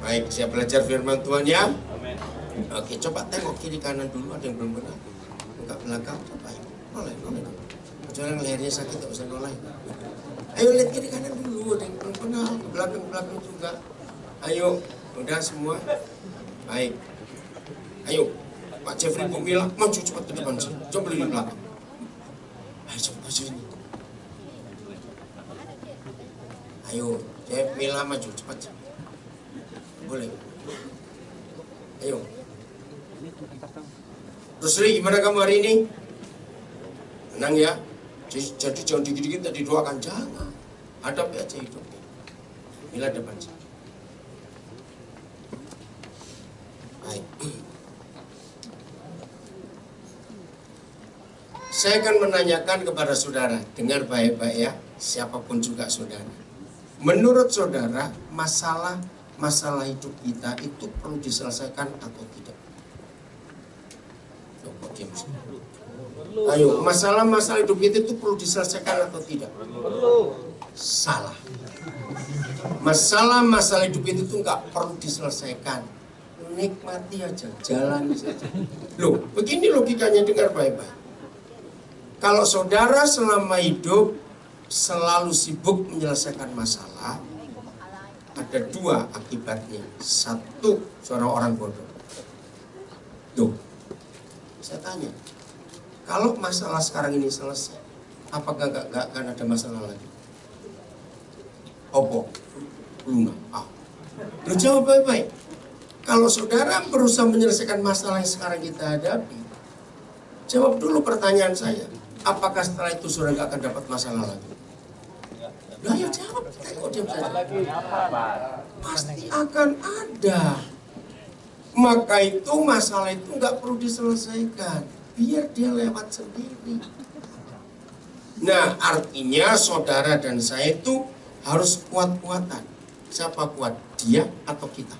Baik, siap belajar firman Tuhan ya? Amin. Oke, coba tengok kiri kanan dulu, ada yang belum benar. Buka belakang, coba ya. Noleh. Kecuali yang lehernya sakit, tak usah noleh. Ayo lihat kiri kanan dulu, ada yang belum benar. Belakang juga. Ayo, udah semua. Baik. Ayo, Pak Jeffrey, Bu Mila, maju cepat ke depan sini. Coba beli di belakang. Ayo cepat maju ini. Ayo, Jeff, Mila maju cepat. Boleh. Ayo. Terus Ri, gimana kamu hari ini? Tenang ya. Jadi jangan dikit-dikit tak didoakan, jangan. Hadapi aja hidupnya. Mila depan sini. Baik. Saya akan menanyakan kepada saudara, dengar baik-baik ya, siapapun juga saudara. Menurut saudara, masalah hidup kita itu perlu diselesaikan atau tidak? Ayo, masalah hidup kita itu perlu diselesaikan atau tidak? Salah. Masalah hidup itu nggak perlu diselesaikan. Nikmati aja, jalani saja. Loh, begini logikanya, dengar baik-baik. Kalau saudara selama hidup selalu sibuk menyelesaikan masalah, ada dua akibatnya. Satu, seorang orang bodoh. Tuh, saya tanya, kalau masalah sekarang ini selesai, apakah gak akan ada masalah lagi? Opo, lunak. Lu jawab baik-baik. Kalau saudara berusaha menyelesaikan masalah yang sekarang kita hadapi, jawab dulu pertanyaan saya. Apakah setelah itu saudara gak akan dapat masalah lagi? Nah, ya jawab. Tengok diam saja. Pasti akan ada. Maka itu masalah itu gak perlu diselesaikan. Biar dia lewat sendiri. Nah, artinya saudara dan saya itu harus kuat-kuatan. Siapa kuat? Dia atau kita?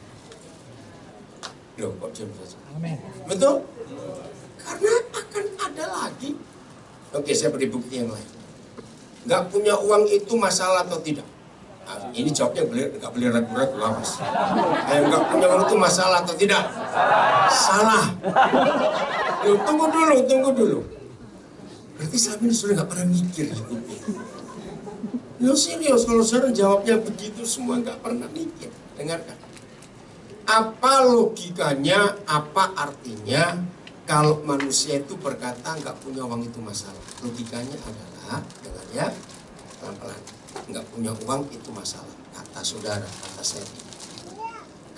Loh, kok diam saja? Betul? Karena akan ada lagi. Oke, saya beri bukti yang lain. Gak punya uang itu masalah atau tidak? Nah, ini jawabnya gak boleh ragu-ragu, awas. Gak punya uang itu masalah atau tidak? Salah. Loh, tunggu dulu. Berarti selama ini sudah gak pernah mikir hidupnya. Loh serius, kalau saudara jawabnya begitu semua gak pernah mikir. Dengarkan. Apa logikanya, apa artinya kalau manusia itu berkata nggak punya uang itu masalah? Logikanya adalah, dengar ya, pelan-pelan, nggak punya uang itu masalah, kata saudara, kata saya.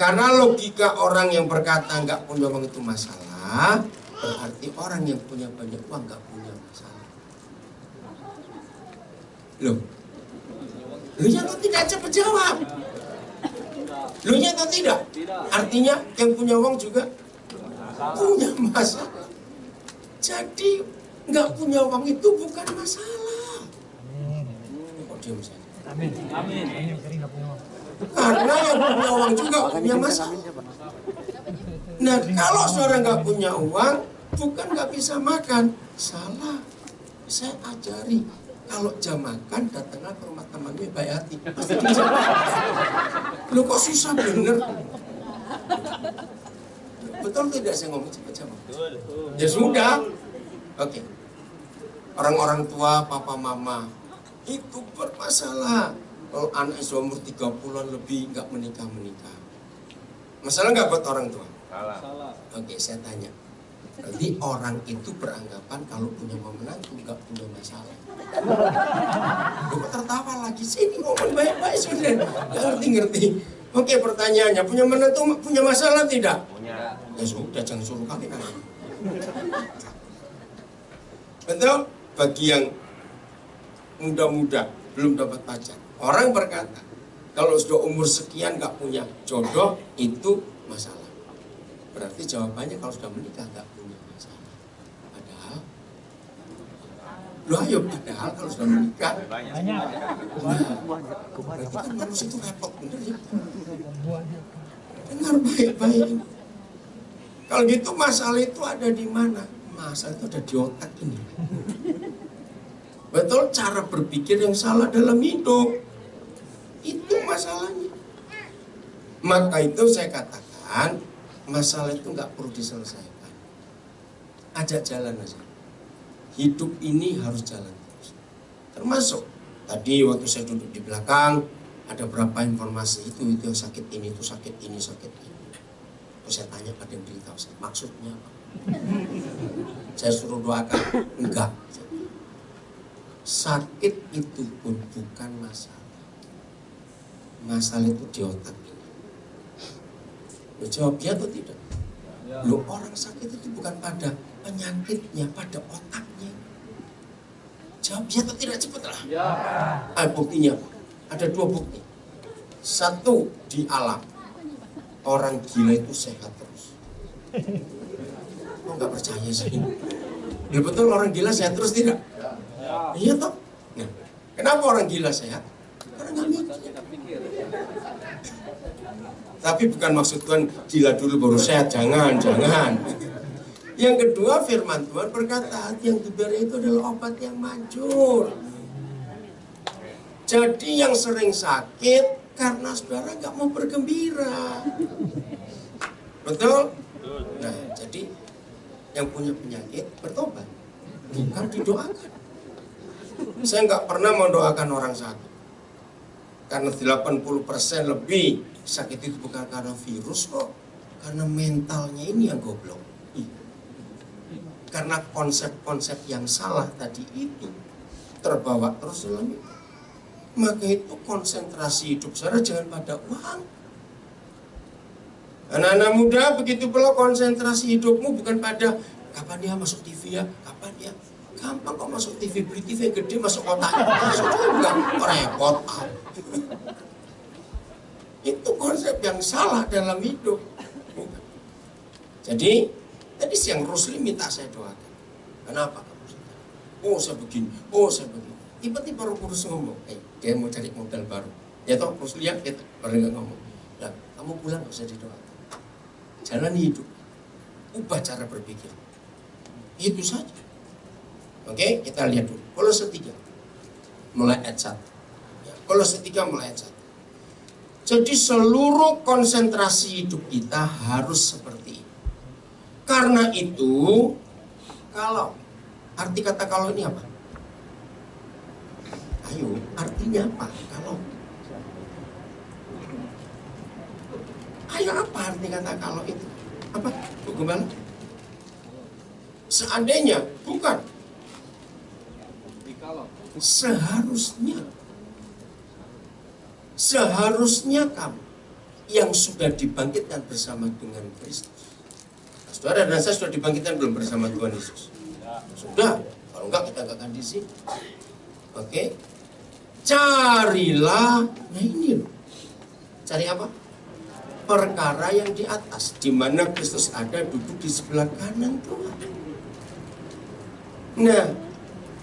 Karena logika orang yang berkata nggak punya uang itu masalah, berarti orang yang punya banyak uang nggak punya masalah. Loh ya atau tidak, cepat jawab. Loh ya atau tidak? Artinya yang punya uang juga punya masalah. Jadi nggak punya uang itu bukan masalah. Kok diam saja? Amin. Karena yang punya uang juga punya masalah. Nah, kalau seorang nggak punya uang, bukan nggak bisa makan. Salah. Saya ajari. Kalau jam makan, datanglah ke rumah temanmu baik hati. Pasti bisa makan. Loh kok susah bener? Betul tidak saya ngomong cepat-cepat? Ya sudah. Oke. Orang-orang tua, papa, mama, itu bermasalah. Kalau anak seumur 30-an lebih nggak menikah. Masalah nggak buat orang tua? Salah. Oke, saya tanya. Berarti orang itu beranggapan kalau punya menantu nggak punya masalah. Lu kok tertawa lagi sih? Ini ngomong baik-baik sudah. Nggak ngerti. Oke, pertanyaannya, punya menantu punya masalah tidak? Punya. Ya sudah, jangan suruh kami kan. Betul? Bagi yang muda-muda belum dapat pacar, orang berkata kalau sudah umur sekian nggak punya jodoh itu masalah. Berarti jawabannya kalau sudah menikah nggak punya masalah. Padahal, padahal kalau sudah menikah banyak. Berarti kan manusia itu repot, bener ya? Dengar baik-baik. Kalau gitu masalah itu ada di mana? Masalah itu ada di otak ini. Betul, cara berpikir yang salah dalam hidup. Itu masalahnya. Maka itu saya katakan, masalah itu nggak perlu diselesaikan. Ajak jalan aja. Hidup ini harus jalan terus. Termasuk tadi waktu saya duduk di belakang, ada berapa informasi itu sakit ini, itu sakit ini, sakit ini. Terus saya tanya pada yang beritahu saya, maksudnya apa? Saya suruh doakan, enggak. Sakit itu pun bukan masalah. Masalah itu di otak ini. Lo jawab ya atau tidak? Lo orang sakit itu bukan pada penyakitnya, pada otaknya. Jawab ya atau tidak, cepatlah. Ya. Buktinya ada 2 bukti. Satu, di alam. Orang gila itu sehat terus. Kok nggak percaya sih? Ya betul, orang gila sehat terus tidak? Iya toh? Nah, kenapa orang gila sehat? Karena nggak mikir. Tapi bukan maksud Tuhan gila dulu baru sehat, jangan. Yang kedua, firman Tuhan berkata, hati yang diberi itu adalah obat yang manjur. Jadi yang sering sakit karena saudara nggak mau bergembira. Betul? Nah, jadi yang punya penyakit bertobat, bukan didoakan. Saya nggak pernah mendoakan orang sakit. Karena 80% lebih sakit itu bukan karena virus kok, karena mentalnya ini yang goblok. Karena konsep-konsep yang salah tadi itu terbawa terus dalam itu. Maka itu konsentrasi hidup saudara jangan pada uang. Anak-anak muda, begitu pula konsentrasi hidupmu bukan pada kapan dia masuk TV ya, kapan dia. Gampang kok masuk TV, beli TV yang gede masuk kotaknya, masuk juga, repot. Itu konsep yang salah dalam hidup. Jadi, tadi siang Rusli minta saya doakan. Kenapa kamu? Oh saya begini, oh saya begini. Tiba-tiba Roh Kudus ngomong, dia mau cari modal baru. Ya toh, Rusli ya, baru nggak ngomong. Nah, kamu pulang nggak usah didoakan. Jalan hidup, ubah cara berpikir. Itu saja. Oke, kita lihat dulu. Kolose 3 mulai ayat 1. Ya, Kolose 3 mulai ayat 1. Jadi seluruh konsentrasi hidup kita harus seperti ini. Karena itu, kalau arti kata kalau ini apa? Ayo, artinya apa? Kalau ayo apa arti kata kalau itu? Apa? Gimana? Seandainya, bukan. Seharusnya kamu yang sudah dibangkitkan bersama dengan Kristus. Nah, saudara dan saya sudah dibangkitkan belum bersama Tuhan Yesus? Sudah. Kalau enggak kita enggak akan di sini. Oke. Carilah, nah ini loh. Cari apa? Perkara yang di atas, di mana Kristus ada duduk di sebelah kanan Tuhan. Nah,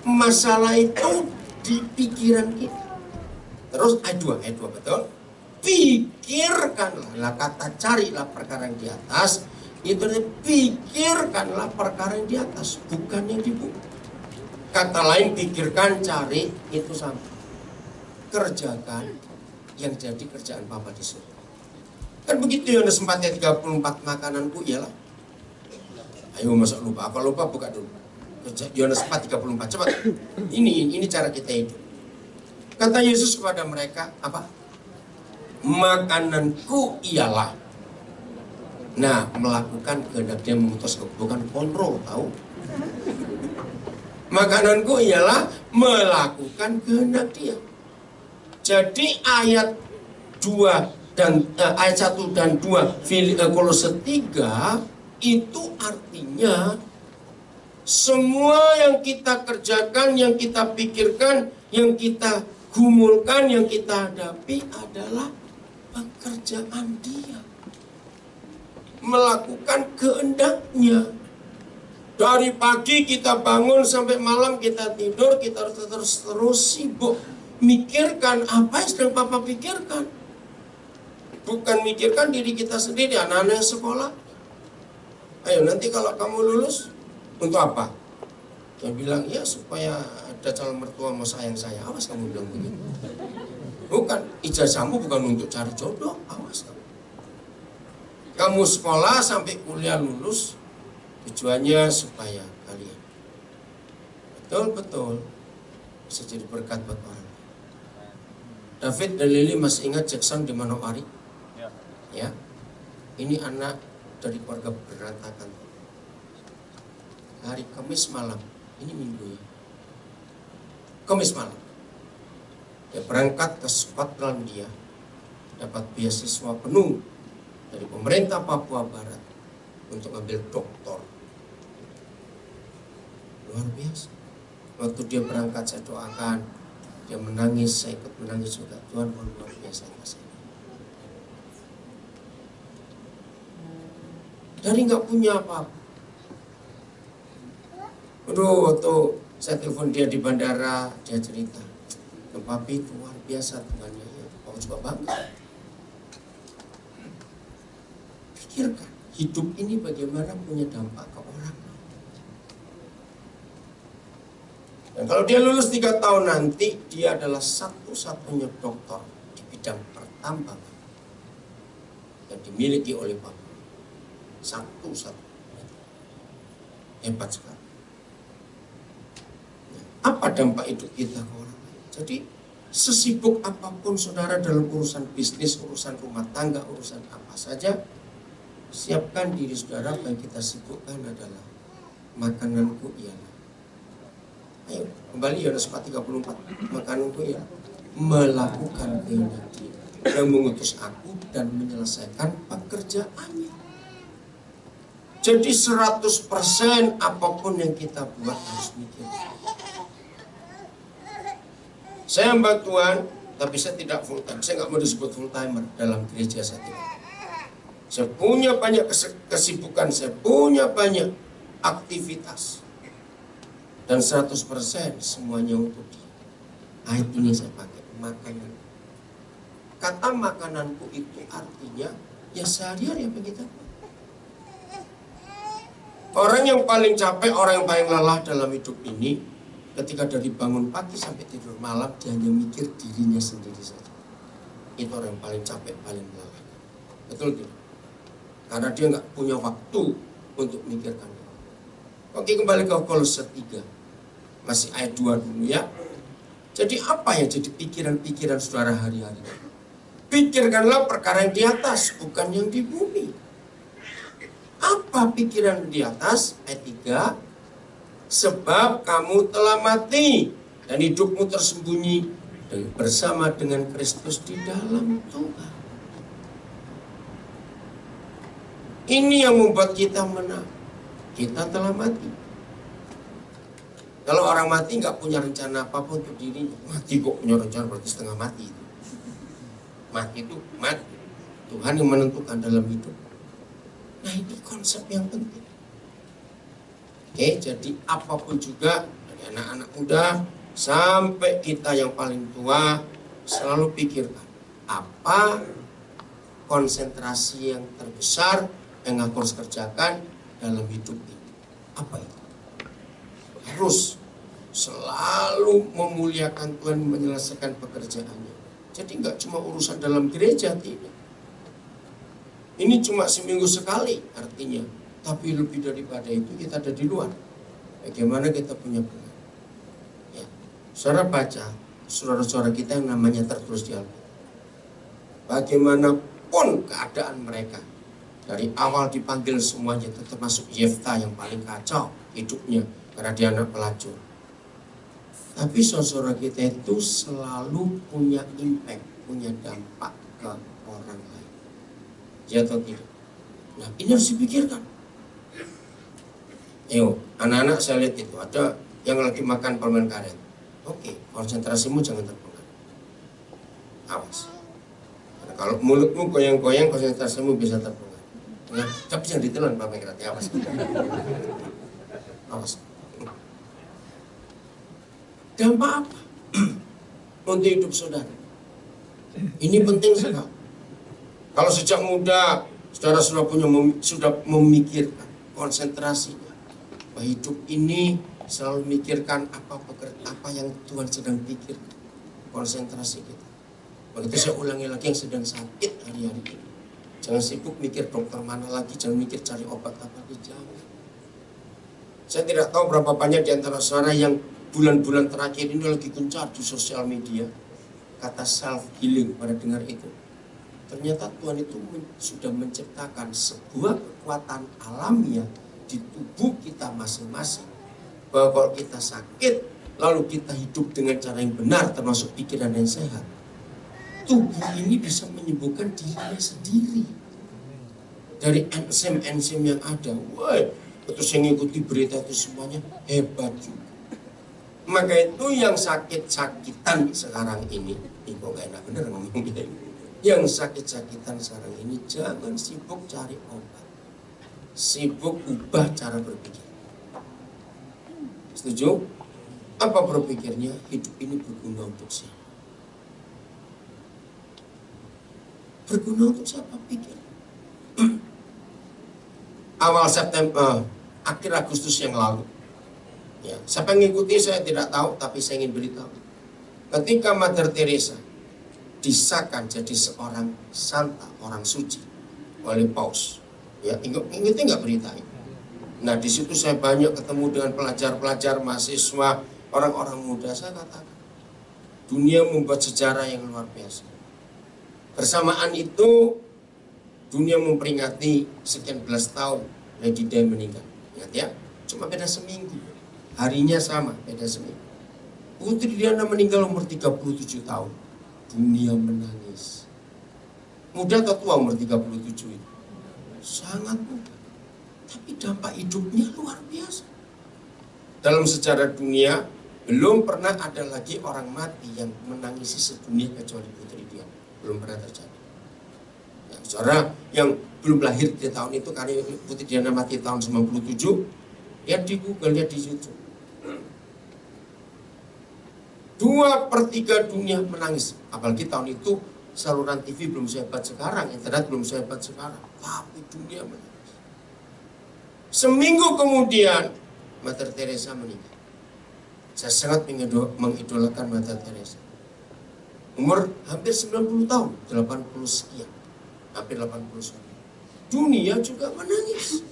masalah itu di pikiran kita. Terus ayat 2 betul. Pikirkanlah, kata carilah perkara yang di atas, itu pikirkanlah perkara yang di atas, bukan yang di bumi. Kata lain, pikirkan, cari, itu sama. Kerjakan yang jadi kerjaan Bapa di surga. Kan begitu Yohanes 4 ayat 34, makananku ialah. Ayo masa lupa, apa lupa buka dulu. Yohanes 4:34, cepat. Ini cara kita hidup. Kata Yesus kepada mereka, apa? Makananku ialah. Nah, melakukan kehendak dia, memutus bukan kontrol, tahu? Makananku ialah melakukan kehendak dia. Jadi ayat 2 dan ayat 1 dan 2 Kolose 3 itu artinya semua yang kita kerjakan, yang kita pikirkan, yang kita gumulkan, yang kita hadapi adalah pekerjaan Dia. Melakukan kehendaknya. Dari pagi kita bangun sampai malam kita tidur, kita harus terus sibuk mikirkan apa yang sedang Papa pikirkan. Bukan mikirkan diri kita sendiri, anak-anak yang sekolah. Ayo nanti kalau kamu lulus, untuk apa? Dia bilang, ya supaya ada calon mertua mau sayang saya. Awas kamu bilang begitu. Bukan, ijazahmu bukan untuk cari jodoh, awas kamu. Kamu sekolah sampai kuliah lulus, tujuannya supaya kalian betul-betul bisa jadi berkat buat orang. David dan Lily masih ingat Jackson di Manokwari? Ya, ini anak dari keluarga berantakan. Hari Kamis malam, ini Minggu ya, Kamis malam, dia berangkat ke Skotlandia, dapat beasiswa penuh dari pemerintah Papua Barat untuk ambil doktor. Luar biasa. Waktu dia berangkat saya doakan, dia menangis, saya ikut menangis juga. Tuhan luar biasa kasih. Dari nggak punya apa-apa. Aduh, waktu saya telepon dia di bandara, dia cerita, papi itu luar biasa Tuhannya, ya, Papa juga bangga. Pikirkan, hidup ini bagaimana punya dampak ke orang. Dan kalau dia lulus 3 tahun nanti, dia adalah satu-satunya dokter di bidang pertambangan yang dimiliki oleh Papa. Satu-satunya. Hebat sekali. Apa dampak hidup kita ke orang lain? Jadi sesibuk apapun saudara dalam urusan bisnis, urusan rumah tangga, urusan apa saja, siapkan diri saudara. Yang kita sibukkan adalah makananku ialah. Ayo kembali Yohanes 4:34. Makananku ialah melakukan kehendak Dia yang mengutus aku dan menyelesaikan pekerjaannya. Jadi 100% apapun yang kita buat harus mikir. Saya hamba Tuhan, tapi saya tidak full time. Saya nggak mau disebut full timer dalam gereja saya tidak. Saya punya banyak kesibukan, saya punya banyak aktivitas. Dan 100% semuanya untuk Dia. Ayat ini saya pakai, makanan. Kata makananku itu artinya ya sehari-hari apa kita. Orang yang paling capek, orang yang paling lelah dalam hidup ini, ketika dari bangun pagi sampai tidur malam, dia hanya mikir dirinya sendiri saja. Itu orang yang paling capek, paling lelah. Betul tidak? Karena dia nggak punya waktu untuk mikirkan. Oke, kembali ke Kolose 3. Masih ayat 2 dulu ya. Jadi apa yang jadi pikiran-pikiran saudara hari-hari? Pikirkanlah perkara yang di atas, bukan yang di bumi. Apa pikiran di atas? Ayat 3. Sebab kamu telah mati dan hidupmu tersembunyi bersama dengan Kristus di dalam Tuhan. Ini yang membuat kita menang. Kita telah mati. Kalau orang mati nggak punya rencana apapun untuk dirinya, mati kok punya rencana berarti setengah mati itu. Mati itu mati. Tuhan yang menentukan dalam hidup. Nah ini konsep yang penting. Oke, jadi apapun juga dari anak-anak muda sampai kita yang paling tua selalu pikirkan apa konsentrasi yang terbesar yang harus kerjakan dalam hidup ini. Apa itu? Harus selalu memuliakan Tuhan, menyelesaikan pekerjaannya. Jadi nggak cuma urusan dalam gereja, tidak. Ini cuma seminggu sekali artinya. Tapi lebih daripada itu kita ada di luar. Bagaimana kita punya peran? Ya, saudara baca, saudara-saudara kita yang namanya tertulis di Alkitab. Bagaimanapun keadaan mereka, dari awal dipanggil semuanya, termasuk Yefta yang paling kacau hidupnya karena dia anak pelacur. Tapi saudara kita itu selalu punya impact, punya dampak ke orang lain. Ya atau tidak? Nah ini harus dipikirkan. Ayo, anak-anak saya lihat itu ada yang lagi makan permen karet. Oke, konsentrasimu jangan terpengaruh. Awas. Karena kalau mulutmu goyang-goyang, konsentrasimu bisa terpengaruh. Ya, tapi jangan ditelan permen karet. Awas. Awas. Dampak apa untuk hidup saudara? Ini penting sekali. Kalau sejak muda saudara sudah memikirkan konsentrasinya. Hidup ini selalu mikirkan apa yang Tuhan sedang pikirkan, konsentrasi kita. Begitu saya ulangi lagi yang sedang sakit hari-hari ini, Jangan sibuk mikir dokter mana lagi, jangan mikir cari obat apa lagi, jangan. Saya tidak tahu berapa banyak di antara saudara yang bulan-bulan terakhir ini lagi gencar di sosial media kata self healing. Pada dengar itu, ternyata Tuhan itu sudah menciptakan sebuah kekuatan alamiah di tubuh kita masing-masing, bahwa kalau kita sakit lalu kita hidup dengan cara yang benar, termasuk pikiran yang sehat, tubuh ini bisa menyembuhkan dirinya sendiri dari enzim-enzim yang ada. Wah, terus yang ngikuti berita itu semuanya hebat juga. Maka itu yang sakit-sakitan sekarang ini, kok gak enak bener ngomongnya. Yang sakit-sakitan sekarang ini jangan sibuk cari obat, sibuk ubah cara berpikir. Setuju? Apa berpikirnya? Hidup ini berguna untuk siapa? Berguna untuk siapa? Pikir. Awal September, akhir Agustus yang lalu, ya, siapa yang ngikuti saya tidak tahu, tapi saya ingin beritahu. Ketika Mother Teresa disahkan jadi seorang santa, orang suci oleh Paus, ya, ingetnya nggak berita ini? Nah, di situ saya banyak ketemu dengan pelajar-pelajar, mahasiswa, orang-orang muda. Saya katakan, dunia membuat sejarah yang luar biasa. Bersamaan itu, dunia memperingati sekian belas tahun Lady Di meninggal. Ingat ya, cuma beda seminggu. Harinya sama, beda seminggu. Putri Diana meninggal umur 37 tahun. Dunia menangis. Muda atau tua umur 37 itu? Sangat muda. Tapi dampak hidupnya luar biasa. Dalam sejarah dunia, belum pernah ada lagi orang mati yang menangisi sedunia kecuali Putri Diana. Belum pernah terjadi. Ya, saudara yang belum lahir di tahun itu, karena Putri Diana mati tahun 97, lihat di Google, lihat di YouTube. 2/3 dunia menangis. Apalagi tahun itu saluran TV belum sehebat sekarang, internet belum sehebat sekarang, tapi dunia menangis. Seminggu kemudian Mother Teresa meninggal. Saya sangat mengidolakan Mother Teresa. Umur hampir 90 tahun, 80 sekian, hampir 81. Dunia juga menangis.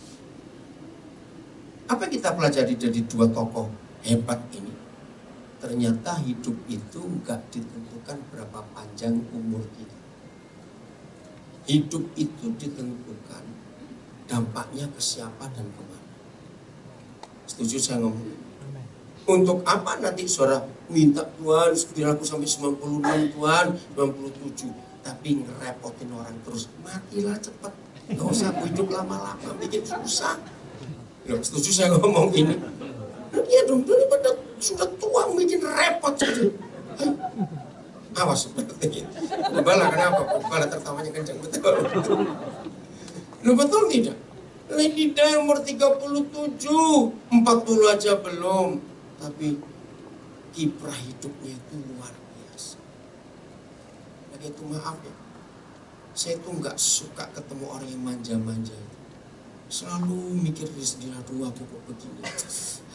Apa kita pelajari dari dua tokoh hebat ini? Ternyata hidup itu enggak ditentukan berapa panjang umur kita. Hidup itu ditentukan dampaknya ke siapa dan kemana. Setuju saya ngomong? Untuk apa nanti saudara minta Tuhan, biar aku sampai 96 Tuhan, 97, tapi ngerepotin orang terus. Matilah cepat, gak usah aku hidup lama-lama, bikin susah. Ya, setuju saya ngomong ini? Iya dong, daripada sudah tua bikin repot saja. Awas seperti itu. Bala kenapa? Bala tertawanya kencang betul. Lu betul tidak? Lady Di umur 37, 40 aja belum. Tapi kiprah hidupnya itu luar biasa. Begitu maaf ya, saya tuh nggak suka ketemu orang yang manja-manja itu. Selalu mikir diri sendiri, aduh aku kok begini,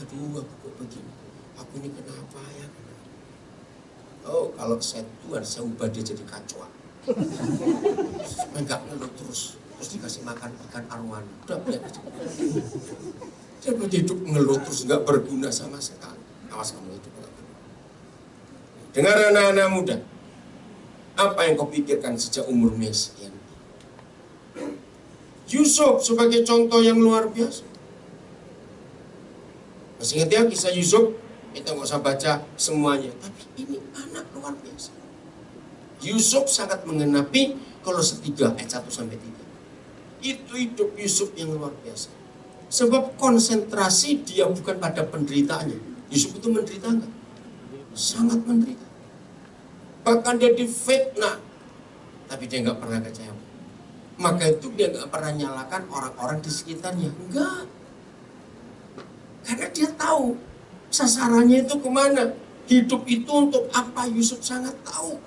aduh aku kok begini, aku ini kenapa ya? Oh, kalau saya Tuhan, saya ubah dia jadi kacau. Enggak ngeluh terus dikasih makan ikan arwana, udah biar aja. Dia hidup ngeluh terus nggak berguna sama sekali. Awas kamu itu. Dengar anak-anak muda, apa yang kau pikirkan sejak umurnya sekian? Yusuf sebagai contoh yang luar biasa. Masih ingat ya kisah Yusuf? Kita nggak usah baca semuanya, tapi ini anak luar biasa. Yusuf sangat mengenapi Kolose 3 ayat 1-3. Itu hidup Yusuf yang luar biasa. Sebab konsentrasi dia bukan pada penderitaannya. Yusuf itu menderita enggak? Sangat menderita. Bahkan dia difitnah, tapi dia nggak pernah kecewa. Maka itu dia nggak pernah nyalakan orang-orang di sekitarnya. Enggak. Karena dia tahu sasarannya itu kemana. Hidup itu untuk apa, Yusuf sangat tahu.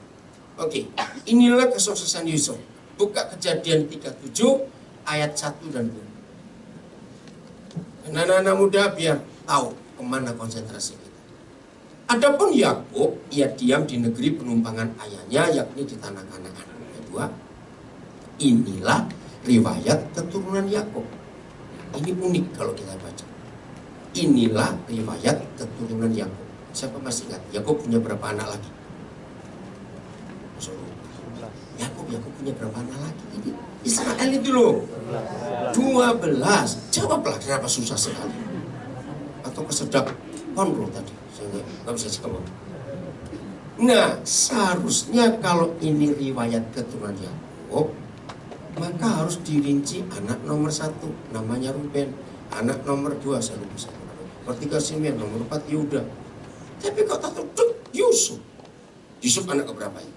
Oke, inilah kesuksesan Yusuf. Buka Kejadian 37 ayat 1 dan 2. Anak-anak muda biar tahu kemana konsentrasi kita. Adapun Yakub, ia diam di negeri penumpangan ayahnya, yakni di tanah Kanaan. Kedua, inilah riwayat keturunan Yakub. Ini unik kalau kita baca. Inilah riwayat keturunan Yakub. Siapa masih ingat? Yakub punya berapa anak lagi? Yakub punya berapa anak lagi? Ini Israel itu loh. 12. Jawablah, kenapa susah sekali? Atau kesedak konro tadi? Saya nggak bisa jawab. Nah, seharusnya kalau ini riwayat keturunan Yakub, maka harus dirinci anak nomor 1 namanya Ruben, anak nomor 2 saya lupa siapa namanya, nomor 3 Simeon, nomor 4 Yehuda. Tapi kok tak tutup Yusuf. Yusuf anak keberapa ya?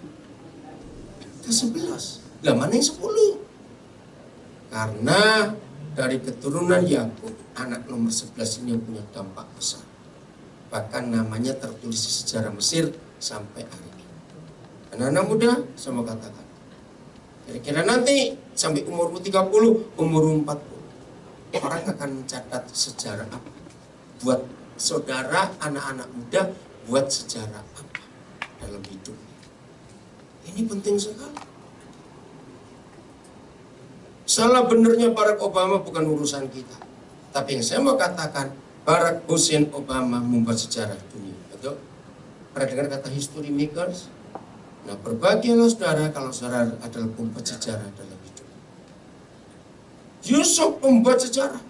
Ke-11. Lah mana yang 10? Karena dari keturunan Yakub, anak nomor 11 ini yang punya dampak besar. Bahkan namanya tertulis di sejarah Mesir sampai hari ini. Anak-anak muda, saya mau katakan, kira-kira nanti sampai umur 30, umur 40, orang akan mencatat sejarah apa? Buat saudara, anak-anak muda, buat sejarah apa dalam hidup? Ini penting sekali. Salah benernya Barack Obama bukan urusan kita. Tapi yang saya mau katakan, Barack Hussein Obama membuat sejarah dunia. Betul? Pernah dengar kata history makers? Nah, berbahagialah saudara kalau saudara adalah pembuat sejarah dalam hidup. Yusuf pembuat sejarah.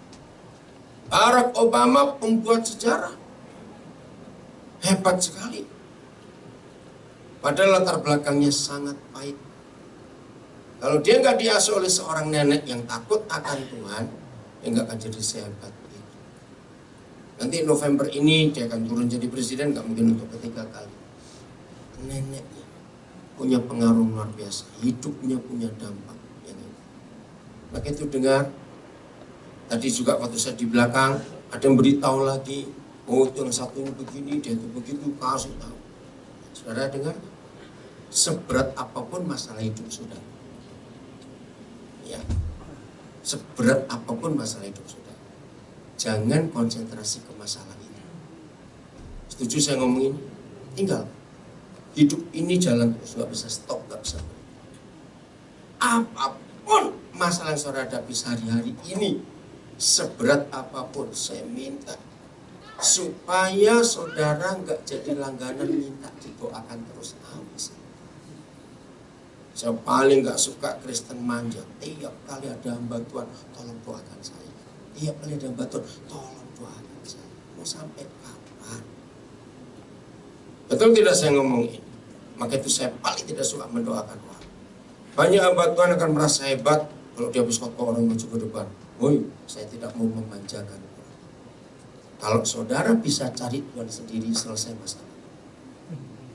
Barack Obama pembuat sejarah. Hebat sekali. Padahal latar belakangnya sangat baik. Kalau dia nggak diasuh oleh seorang nenek yang takut akan Tuhan, dia nggak akan jadi sehebat itu. Nanti November ini dia akan turun jadi presiden, nggak mungkin untuk ketiga kali. Neneknya punya pengaruh luar biasa, hidupnya punya dampak. Maka itu dengar, tadi juga waktu saya di belakang, ada yang beritahu lagi, oh itu yang satu ini begini, dia itu begitu, kasih tahu. Saudara dengar, seberat apapun masalah hidup saudara, ya, seberat apapun masalah hidup saudara, jangan konsentrasi ke masalah ini. Setuju saya ngomong ini? Tinggal hidup ini jalan terus, nggak bisa stop, nggak bisa. Apapun masalah yang saudara hadapi sehari-hari ini, seberat apapun, saya minta supaya saudara nggak jadi langganan minta didoakan terus. Saya paling nggak suka Kristen manja. Tiap kali ada hamba Tuhan, tolong doakan saya. Tiap kali ada hamba Tuhan, tolong doakan saya. Mau sampai kapan? Betul tidak saya ngomong ini? Maka itu saya paling tidak suka mendoakan orang. Banyak hamba Tuhan akan merasa hebat kalau dia habis khotbah orang maju ke depan. Woi, saya tidak mau memanjakan orang. Kalau saudara bisa cari Tuhan sendiri, selesai masalah.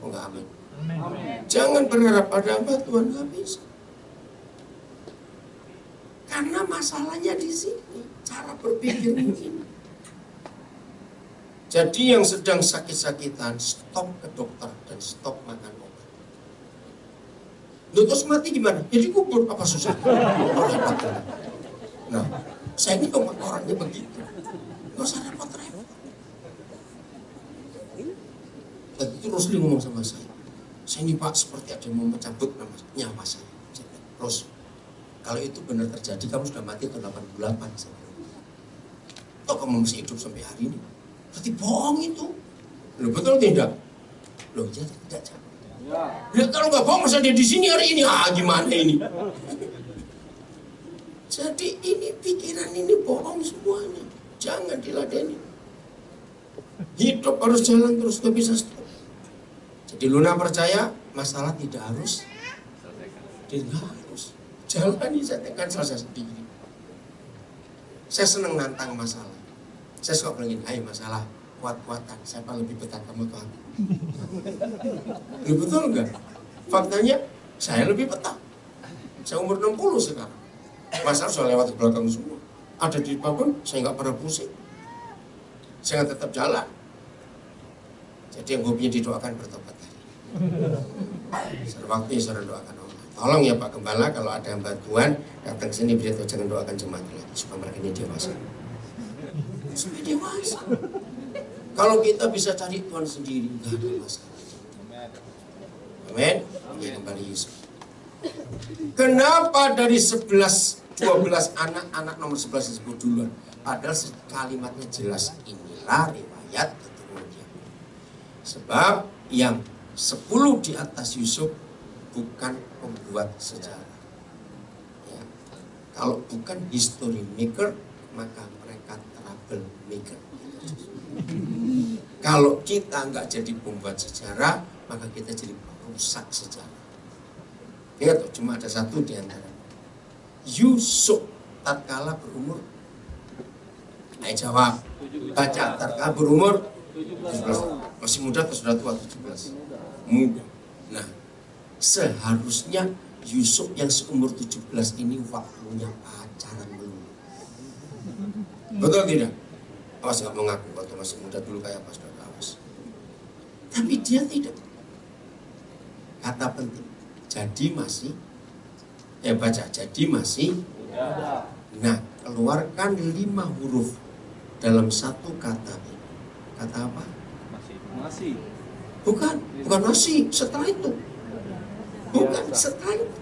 Oh enggak, amin. Amen. Jangan berharap pada hamba Tuhan, nggak bisa. Karena masalahnya di sini, cara berpikir ini. Jadi yang sedang sakit-sakitan, stop ke dokter dan stop makan obat. Terus mati gimana? Jadi kubur, apa susah? Nah, saya ini orangnya begitu. Nggak usah repot-repot. Dan itu Rosli ngomong sama saya. Saya ini Pak seperti ada yang mau mencabut nyawa saya. Terus kalau itu benar terjadi, kamu sudah mati tahun 88. Toh kamu masih hidup sampai hari ini. Berarti bohong itu. Loh betul tidak? Loh ya tidak jawab. Ya kalau nggak bohong masa dia di sini hari ini? Ah gimana ini? Jadi ini pikiran ini bohong semuanya. Jangan diladeni. Hidup harus jalan terus, nggak bisa stop. Jadi Luna percaya masalah tidak harus, tidak harus jalani, saya tekan selesai sendiri. Saya senang nantang masalah. Saya suka bilang, ayo masalah, kuat-kuatan. Siapa lebih betah, kamu atau aku? Betul enggak? Faktanya saya lebih betah. Saya umur 60 sekarang. Masalah sudah lewat ke belakang semua. Ada di depan, saya nggak pernah pusing. Saya tetap jalan. Jadi yang hobinya didoakan bertobat. Waktu saudara doakan Allah. Tolong ya Pak Gembala, kalau ada hamba Tuhan datang ke sini, beritahu jangan doakan jemaat lagi supaya mereka ini dewasa. Supaya dewasa. Kalau kita bisa cari Tuhan sendiri, nggak ada masalah. Amin. Ya kembali Yesus. Kenapa dari 11 12 anak nomor 11 disebut duluan. Padahal kalimatnya jelas, inilah riwayat keturunan. Sebab yang 10 di atas Yusuf bukan pembuat sejarah. Ya. Kalau bukan history maker, maka mereka trouble maker. Kalau kita nggak jadi pembuat sejarah, maka kita jadi perusak sejarah. Ingat, cuma ada satu di antara. Yusuf tatkala berumur, ayo jawab, baca, tatkala berumur 17. Masih muda atau sudah tua? 17. Muda. Nah, seharusnya Yusuf yang seumur 17 ini waktunya pacaran belum. Betul tidak? Awas gak mengaku waktu masih muda dulu kayak pas sudah awas. Tapi dia tidak. Kata penting, jadi masih baca, jadi masih muda. Nah, keluarkan 5 huruf dalam satu kata ini. Kata apa? Masih. Bukan masih, setelah itu. Bukan setelah itu.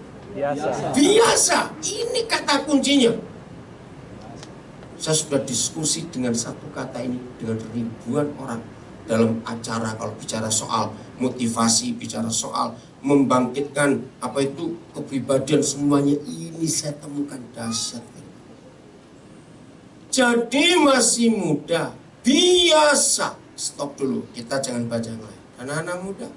Biasa. Ini kata kuncinya. Saya sudah diskusi dengan satu kata ini dengan ribuan orang dalam acara, kalau bicara soal motivasi, bicara soal membangkitkan apa itu kepribadian, semuanya ini saya temukan dahsyat. Jadi masih muda, biasa. Stop dulu, kita jangan baca yang lain. Anak-anak muda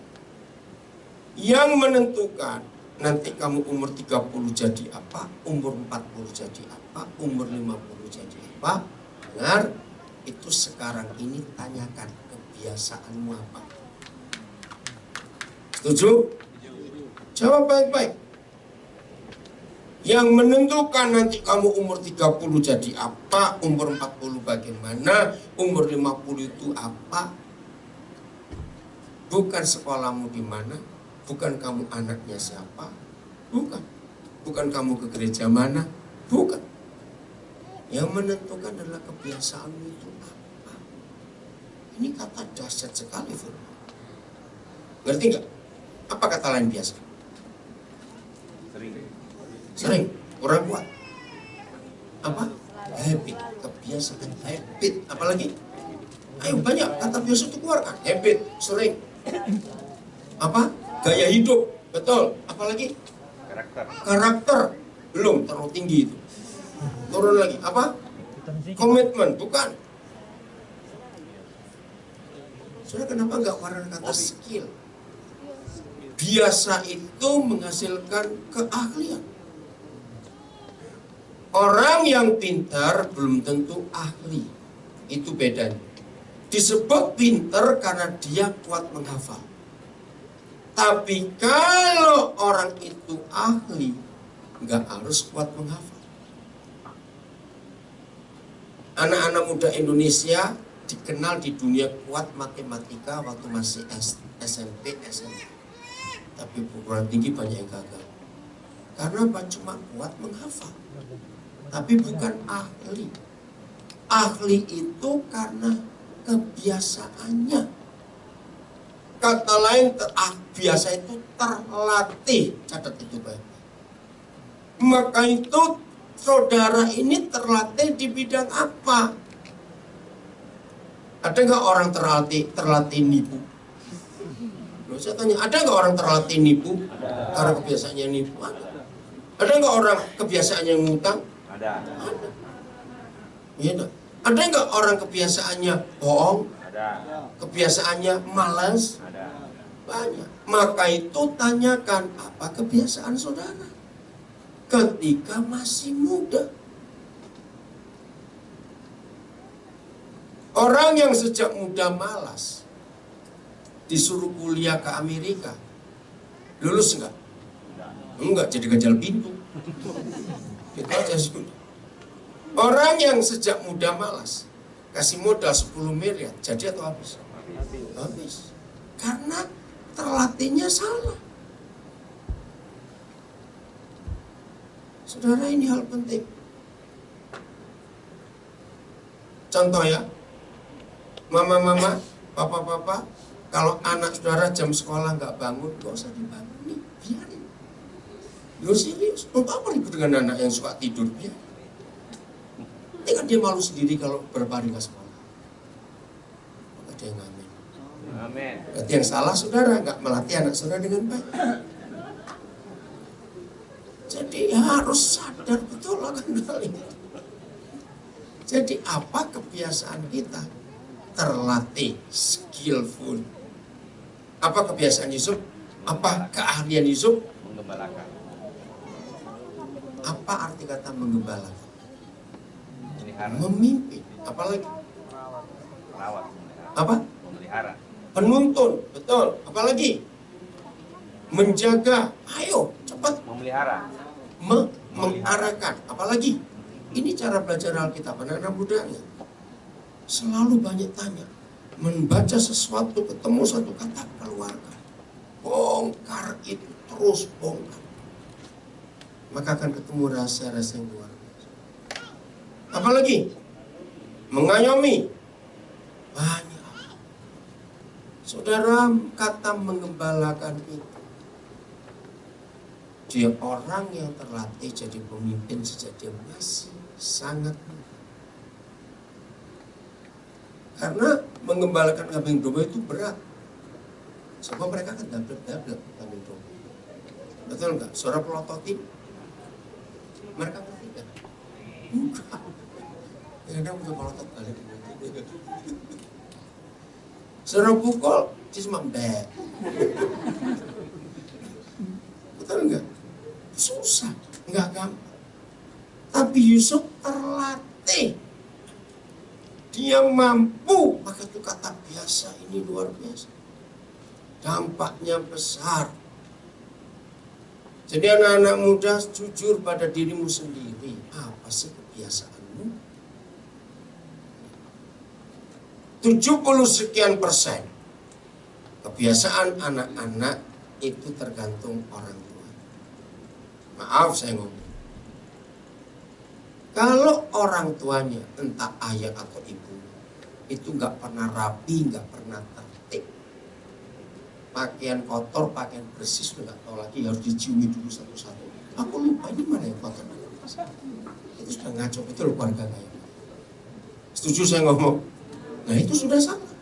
yang menentukan nanti kamu umur 30 jadi apa, umur 40 jadi apa, umur 50 jadi apa. Dengar, itu sekarang ini tanyakan kebiasaanmu apa. Setuju? Jawab baik-baik. Yang menentukan nanti kamu umur 30 jadi apa, umur 40 bagaimana, umur 50 itu apa. Bukan sekolahmu di mana, bukan kamu anaknya siapa, bukan kamu ke gereja mana, bukan. Yang menentukan adalah kebiasaanmu itu apa. Ini kata dahsyat sekali, firman. Ngerti nggak? Apa kata lain biasa? Sering, kurang kuat. Apa? Habit, kebiasaan, habit. Apalagi? Ayo banyak kata biasa itu keluarkan. Habit, sering. Apa? Gaya hidup, betul. Apalagi? Karakter, belum, terlalu tinggi itu. Turun lagi, apa? Komitmen, bukan. Soalnya kenapa nggak keluaran kata skill? Biasa itu menghasilkan keahlian. Orang yang pintar belum tentu ahli. Itu bedanya. Disebut pintar karena dia kuat menghafal. Tapi kalau orang itu ahli, nggak harus kuat menghafal. Anak-anak muda Indonesia dikenal di dunia kuat matematika waktu masih SMP, SMA. Tapi perguruan tinggi banyak yang gagal. Karena apa? Cuma kuat menghafal. Tapi bukan ahli. Ahli itu karena kebiasaannya. Kata lain, biasa itu terlatih. Catat itu baik-baik. Maka itu saudara ini terlatih di bidang apa? Ada nggak orang terlatih nipu? Loh, saya tanya, ada nggak orang terlatih nipu? Karena kebiasaannya nipu? Ada nggak orang kebiasaannya ngutang? Ada. Iya, ada nggak orang kebiasaannya bohong? Ada. Kebiasaannya malas? Ada. Banyak. Maka itu tanyakan apa kebiasaan saudara ketika masih muda. Orang yang sejak muda malas disuruh kuliah ke Amerika, lulus enggak? Enggak, jadi gajal pintu. Itu aja sudah. Orang yang sejak muda malas kasih modal 10 miliar, jadi atau habis? Habis. Karena terlatihnya salah. Saudara, ini hal penting. Contoh ya, mama-mama, papa-papa, kalau anak saudara jam sekolah nggak bangun, nggak usah dibangun, biarin. Yo serius, untuk apa ribut dengan anak yang suka tidurnya? Ini kan dia malu sendiri kalau berpari ke sekolah. Maka dia ngamen. Amin. Berarti yang salah saudara, nggak melatih anak saudara dengan baik. Jadi harus sadar betul akan hal ini. Jadi apa kebiasaan kita? Terlatih, skillful. Apa kebiasaan Yusuf? Apa keahlian Yusuf? Menggembalakan. Apa arti kata menggembalakan? Memelihara. Memimpin. Apalagi? Merawat. Apa? Memelihara. Penuntun. Betul. Apalagi? Menjaga. Ayo, cepat. Memelihara. Mengarahkan. Apalagi? Ini cara belajar Alkitab. Anak-anak mudanya selalu banyak tanya. Membaca sesuatu, ketemu satu kata, keluarkan. Bongkar itu, terus bongkar. Maka akan ketemu rahasia-rahasia yang luar biasa. Apalagi? Mengayomi. Banyak. Saudara, kata menggembalakan itu, dia orang yang terlatih jadi pemimpin sejak dia masih sangat muda. Karena menggembalakan kambing domba itu berat. Sebab mereka kan dablek kambing domba. Betul nggak? Suara pelototin. Mereka ngerti kan? Bukan. Yang ada punya pelotot balik. Suara pukul, dia cuma mbak. Betul nggak? Susah, nggak gampang. Tapi Yusuf terlatih. Dia mampu, maka itu kata biasa ini luar biasa. Dampaknya besar. Jadi anak-anak muda jujur pada dirimu sendiri. Apa sih kebiasaanmu? 70% kebiasaan anak-anak itu tergantung orang tua. Maaf saya ngomong. Kalau orang tuanya, entah ayah atau ibu, itu nggak pernah rapi, nggak pernah tertib. Pakaian kotor, pakaian bersih sudah nggak tahu lagi, harus diciumi dulu satu-satu. Aku lupa ini mana yang kotor, mana yang bersih. Itu sudah ngaco, itu loh keluarga kayak. Setuju saya ngomong? Nah itu sudah salah.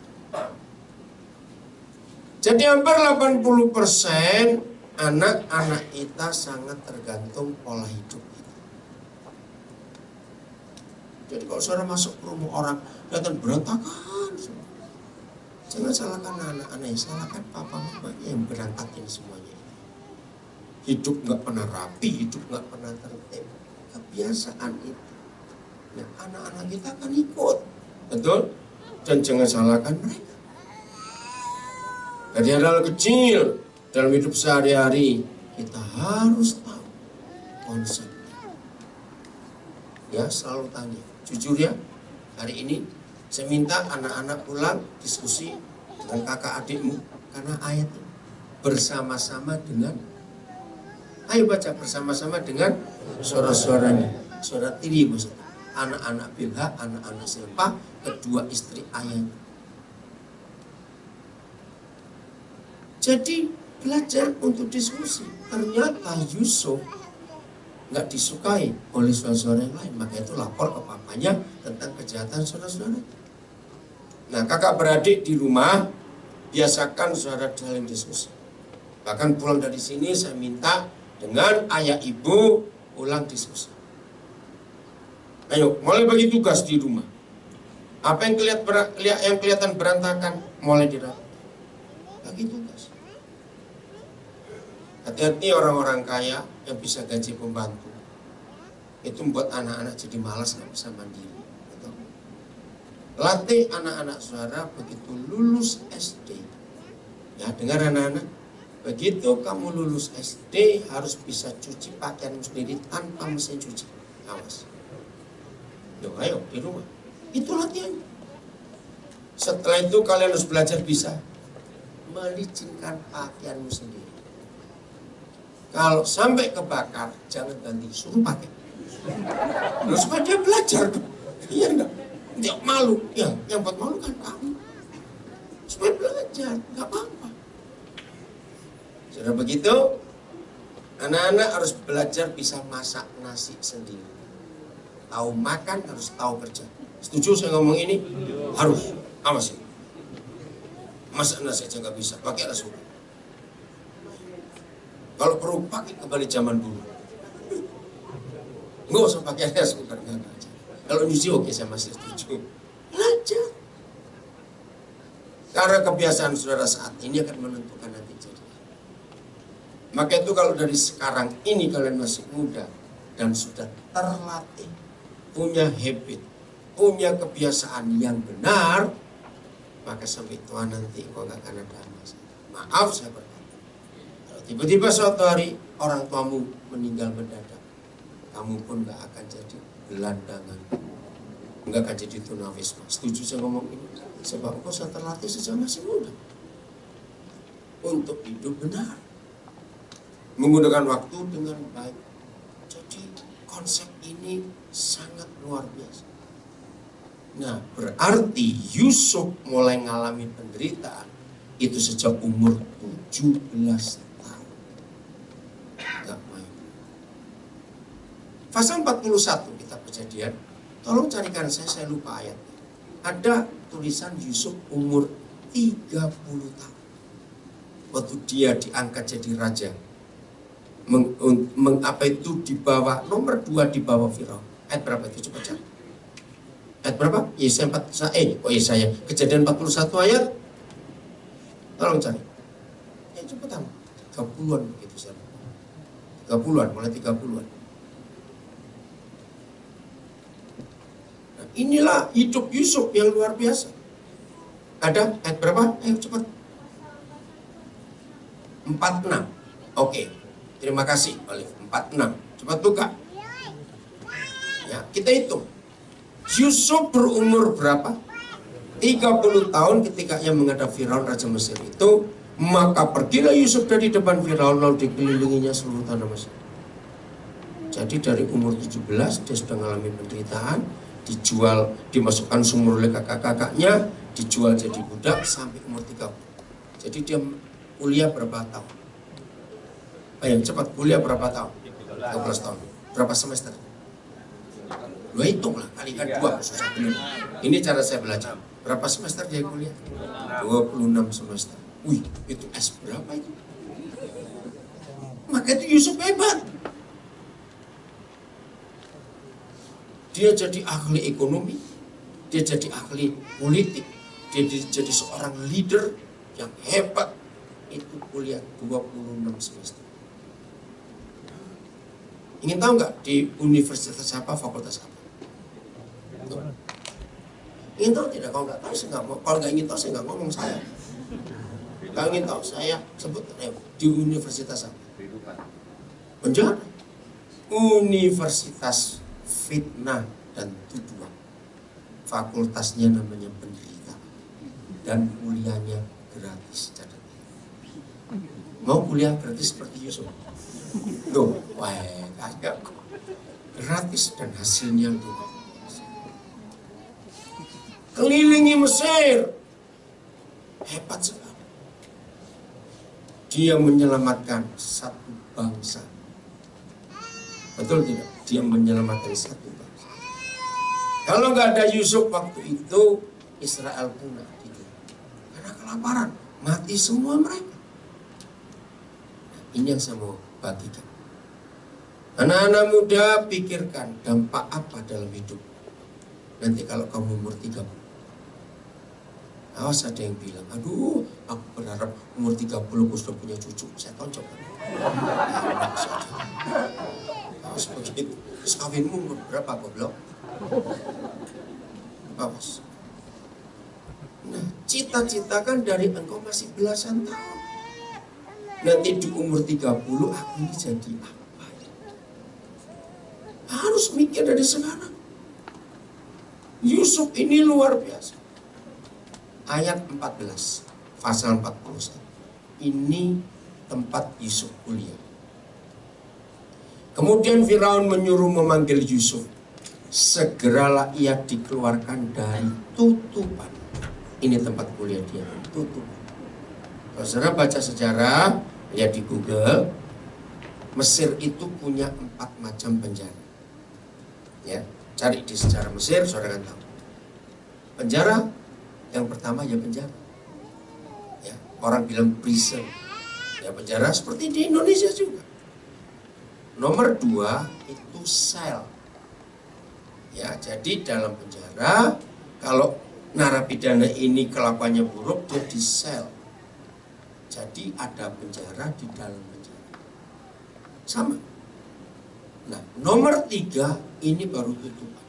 Jadi hampir 80% anak-anak kita sangat tergantung pola hidup. Jadi kalau saudara masuk ke rumah orang, datang berantakan semua. Jangan salahkan anak-anak, salahkan papa mamanya yang berantakin semuanya. Hidup nggak pernah rapi, hidup nggak pernah tertib. Kebiasaan itu. Nah, anak-anak kita akan ikut, betul? Dan jangan salahkan mereka. Dari hal kecil dalam hidup sehari-hari, kita harus tahu konsep. Ya, selalu tanya. Jujur ya, hari ini saya minta anak-anak pulang diskusi dengan kakak adikmu. Karena ayat bersama-sama dengan, ayo baca bersama-sama dengan suara-suaranya. Suara tiri maksudnya. Anak-anak Bilha, anak-anak Silpa, kedua istri ayah. Jadi belajar untuk diskusi. Ternyata Yusuf nggak disukai oleh saudara-saudara yang lain, maka itu lapor ke papanya tentang kejahatan saudara-saudara. Nah, kakak beradik di rumah biasakan saudara dalam diskusi. Bahkan pulang dari sini saya minta dengan ayah ibu ulang diskusi. Ayo, mulai bagi tugas di rumah. Apa yang kelihatan berantakan mulai dirapi. Bagi tugas. Hati-hati orang-orang kaya yang bisa gaji pembantu. Itu membuat anak-anak jadi malas, nggak bisa mandiri. Betul? Latih anak-anak saudara begitu lulus SD. Ya, dengar anak-anak. Begitu kamu lulus SD harus bisa cuci pakaianmu sendiri tanpa mesin cuci. Awas. Yo, ayo di rumah. Itu latihannya. Setelah itu kalian harus belajar bisa melicinkan pakaianmu sendiri. Kalau sampai kebakar, jangan ganti, suruh pakai. Lalu supaya dia belajar. Iya enggak? Dia malu. Ya, yang buat malu kan kamu. Supaya belajar, enggak apa-apa. Sudah begitu, Anak-anak harus belajar bisa masak nasi sendiri. Tahu makan, harus tahu kerja. Setuju saya ngomong ini? Harus. Awas ya. Masak nasi aja nggak bisa, pakai alas ukur. Kalau perlu pakai kembali zaman dulu. Nggak usah pakai alas ukur. Kalau nyuci oke, saya masih setuju. Belajar. Karena kebiasaan saudara saat ini akan menentukan nanti jadi. Maka itu kalau dari sekarang ini kalian masih muda dan sudah terlatih, punya habit, punya kebiasaan yang benar, maka sampai tua nanti kau gak akan ada masalah. Maaf saya berkata, kalau tiba-tiba suatu hari orang tuamu meninggal mendadak, kamu pun gak akan jadi gelandangan, gak akan jadi tunawisma. Setuju saya ngomong ini? Sebab kau sudah terlatih sejak masih muda untuk hidup benar, menggunakan waktu dengan baik. Jadi konsep ini sangat luar biasa. Nah, berarti Yusuf mulai mengalami penderitaan itu sejak umur 17 tahun. Gak main. Pasal 41 kitab Kejadian, tolong carikan saya lupa ayat. Ada tulisan Yusuf umur 30 tahun. Waktu dia diangkat jadi raja. Apa itu di bawah, nomor 2 di bawah Firaun. Ayat berapa itu? Coba cari. Ayat berapa? Yesaya. Kejadian 41 ayat. Tolong cari. Cepetan. 30-an begitu saya. 30-an, mulai 30-an. Nah, inilah hidup Yusuf yang luar biasa. Ada ayat berapa? Ayo cepat. 46. Oke. Terima kasih, Olive. 46. Cepat buka. Ya, kita hitung. Yusuf berumur berapa? 30 tahun ketika ia menghadap Firaun Raja Mesir itu. Maka pergilah Yusuf dari depan Firaun lalu dikelilinginya seluruh tanah Mesir. Jadi dari umur 17 dia sudah mengalami penderitaan, dijual, dimasukkan sumur oleh kakak-kakaknya, dijual jadi budak sampai umur 30. Jadi dia kuliah berapa tahun? Ayo cepat, kuliah berapa tahun? 13 tahun. Berapa semester? Lu hitung lah, kalikan 2, susah bener. Ini cara saya belajar. Berapa semester dia kuliah? 26 semester. Wih, itu S berapa itu? Maka itu Yusuf hebat. Dia jadi ahli ekonomi, dia jadi ahli politik, dia jadi seorang leader yang hebat. Itu kuliah 26 semester. Ingin tahu nggak di universitas apa, fakultas apa? Ingin tahu tidak? Kalau nggak tahu saya nggak mau. Kalau nggak ingin tahu saya nggak ngomong saya. Kalau ingin tahu saya sebut di universitas apa? Penjara. Universitas Fitnah dan Tuduhan. Fakultasnya namanya penderita dan kuliahnya gratis. Mau kuliah gratis seperti Yusuf? Loh, wah, agak gratis dan hasilnya luar biasa. Kelilingi Mesir, hebat sekali. Dia menyelamatkan satu bangsa. Betul tidak? Dia menyelamatkan satu bangsa. Kalau nggak ada Yusuf waktu itu, Israel punah gitu. Karena kelaparan, mati semua mereka. Ini yang saya mau bagikan. Anak-anak muda, pikirkan dampak apa dalam hidup nanti kalau kamu umur 30. Awas ada yang bilang, aduh aku berharap umur 30 aku sudah punya cucu. Saya tonjok. Awas begitu. Terus kawinmu umur berapa goblok? Awas. Nah, cita-cita kan dari engkau masih belasan tahun. Nanti di umur 30 aku ini jadi apa ya? Harus mikir dari sekarang. Yusuf ini luar biasa. Ayat 14, pasal 41. Ini tempat Yusuf kuliah. Kemudian Firaun menyuruh memanggil Yusuf. Segeralah ia dikeluarkan dari tutupan. Ini tempat kuliah dia, tutupan. Kalau saudara baca sejarah, lihat di Google, Mesir itu punya 4 macam penjara. Ya, cari di sejarah Mesir, saudara kan tahu. Penjara yang pertama ya penjara. Ya, orang bilang prison. Ya penjara seperti di Indonesia juga. Nomor 2 itu sel. Ya, jadi dalam penjara kalau narapidana ini kelakuannya buruk dia di sel. Jadi ada penjara di dalam penjara. Sama. Nah, nomor 3 ini baru tutupan.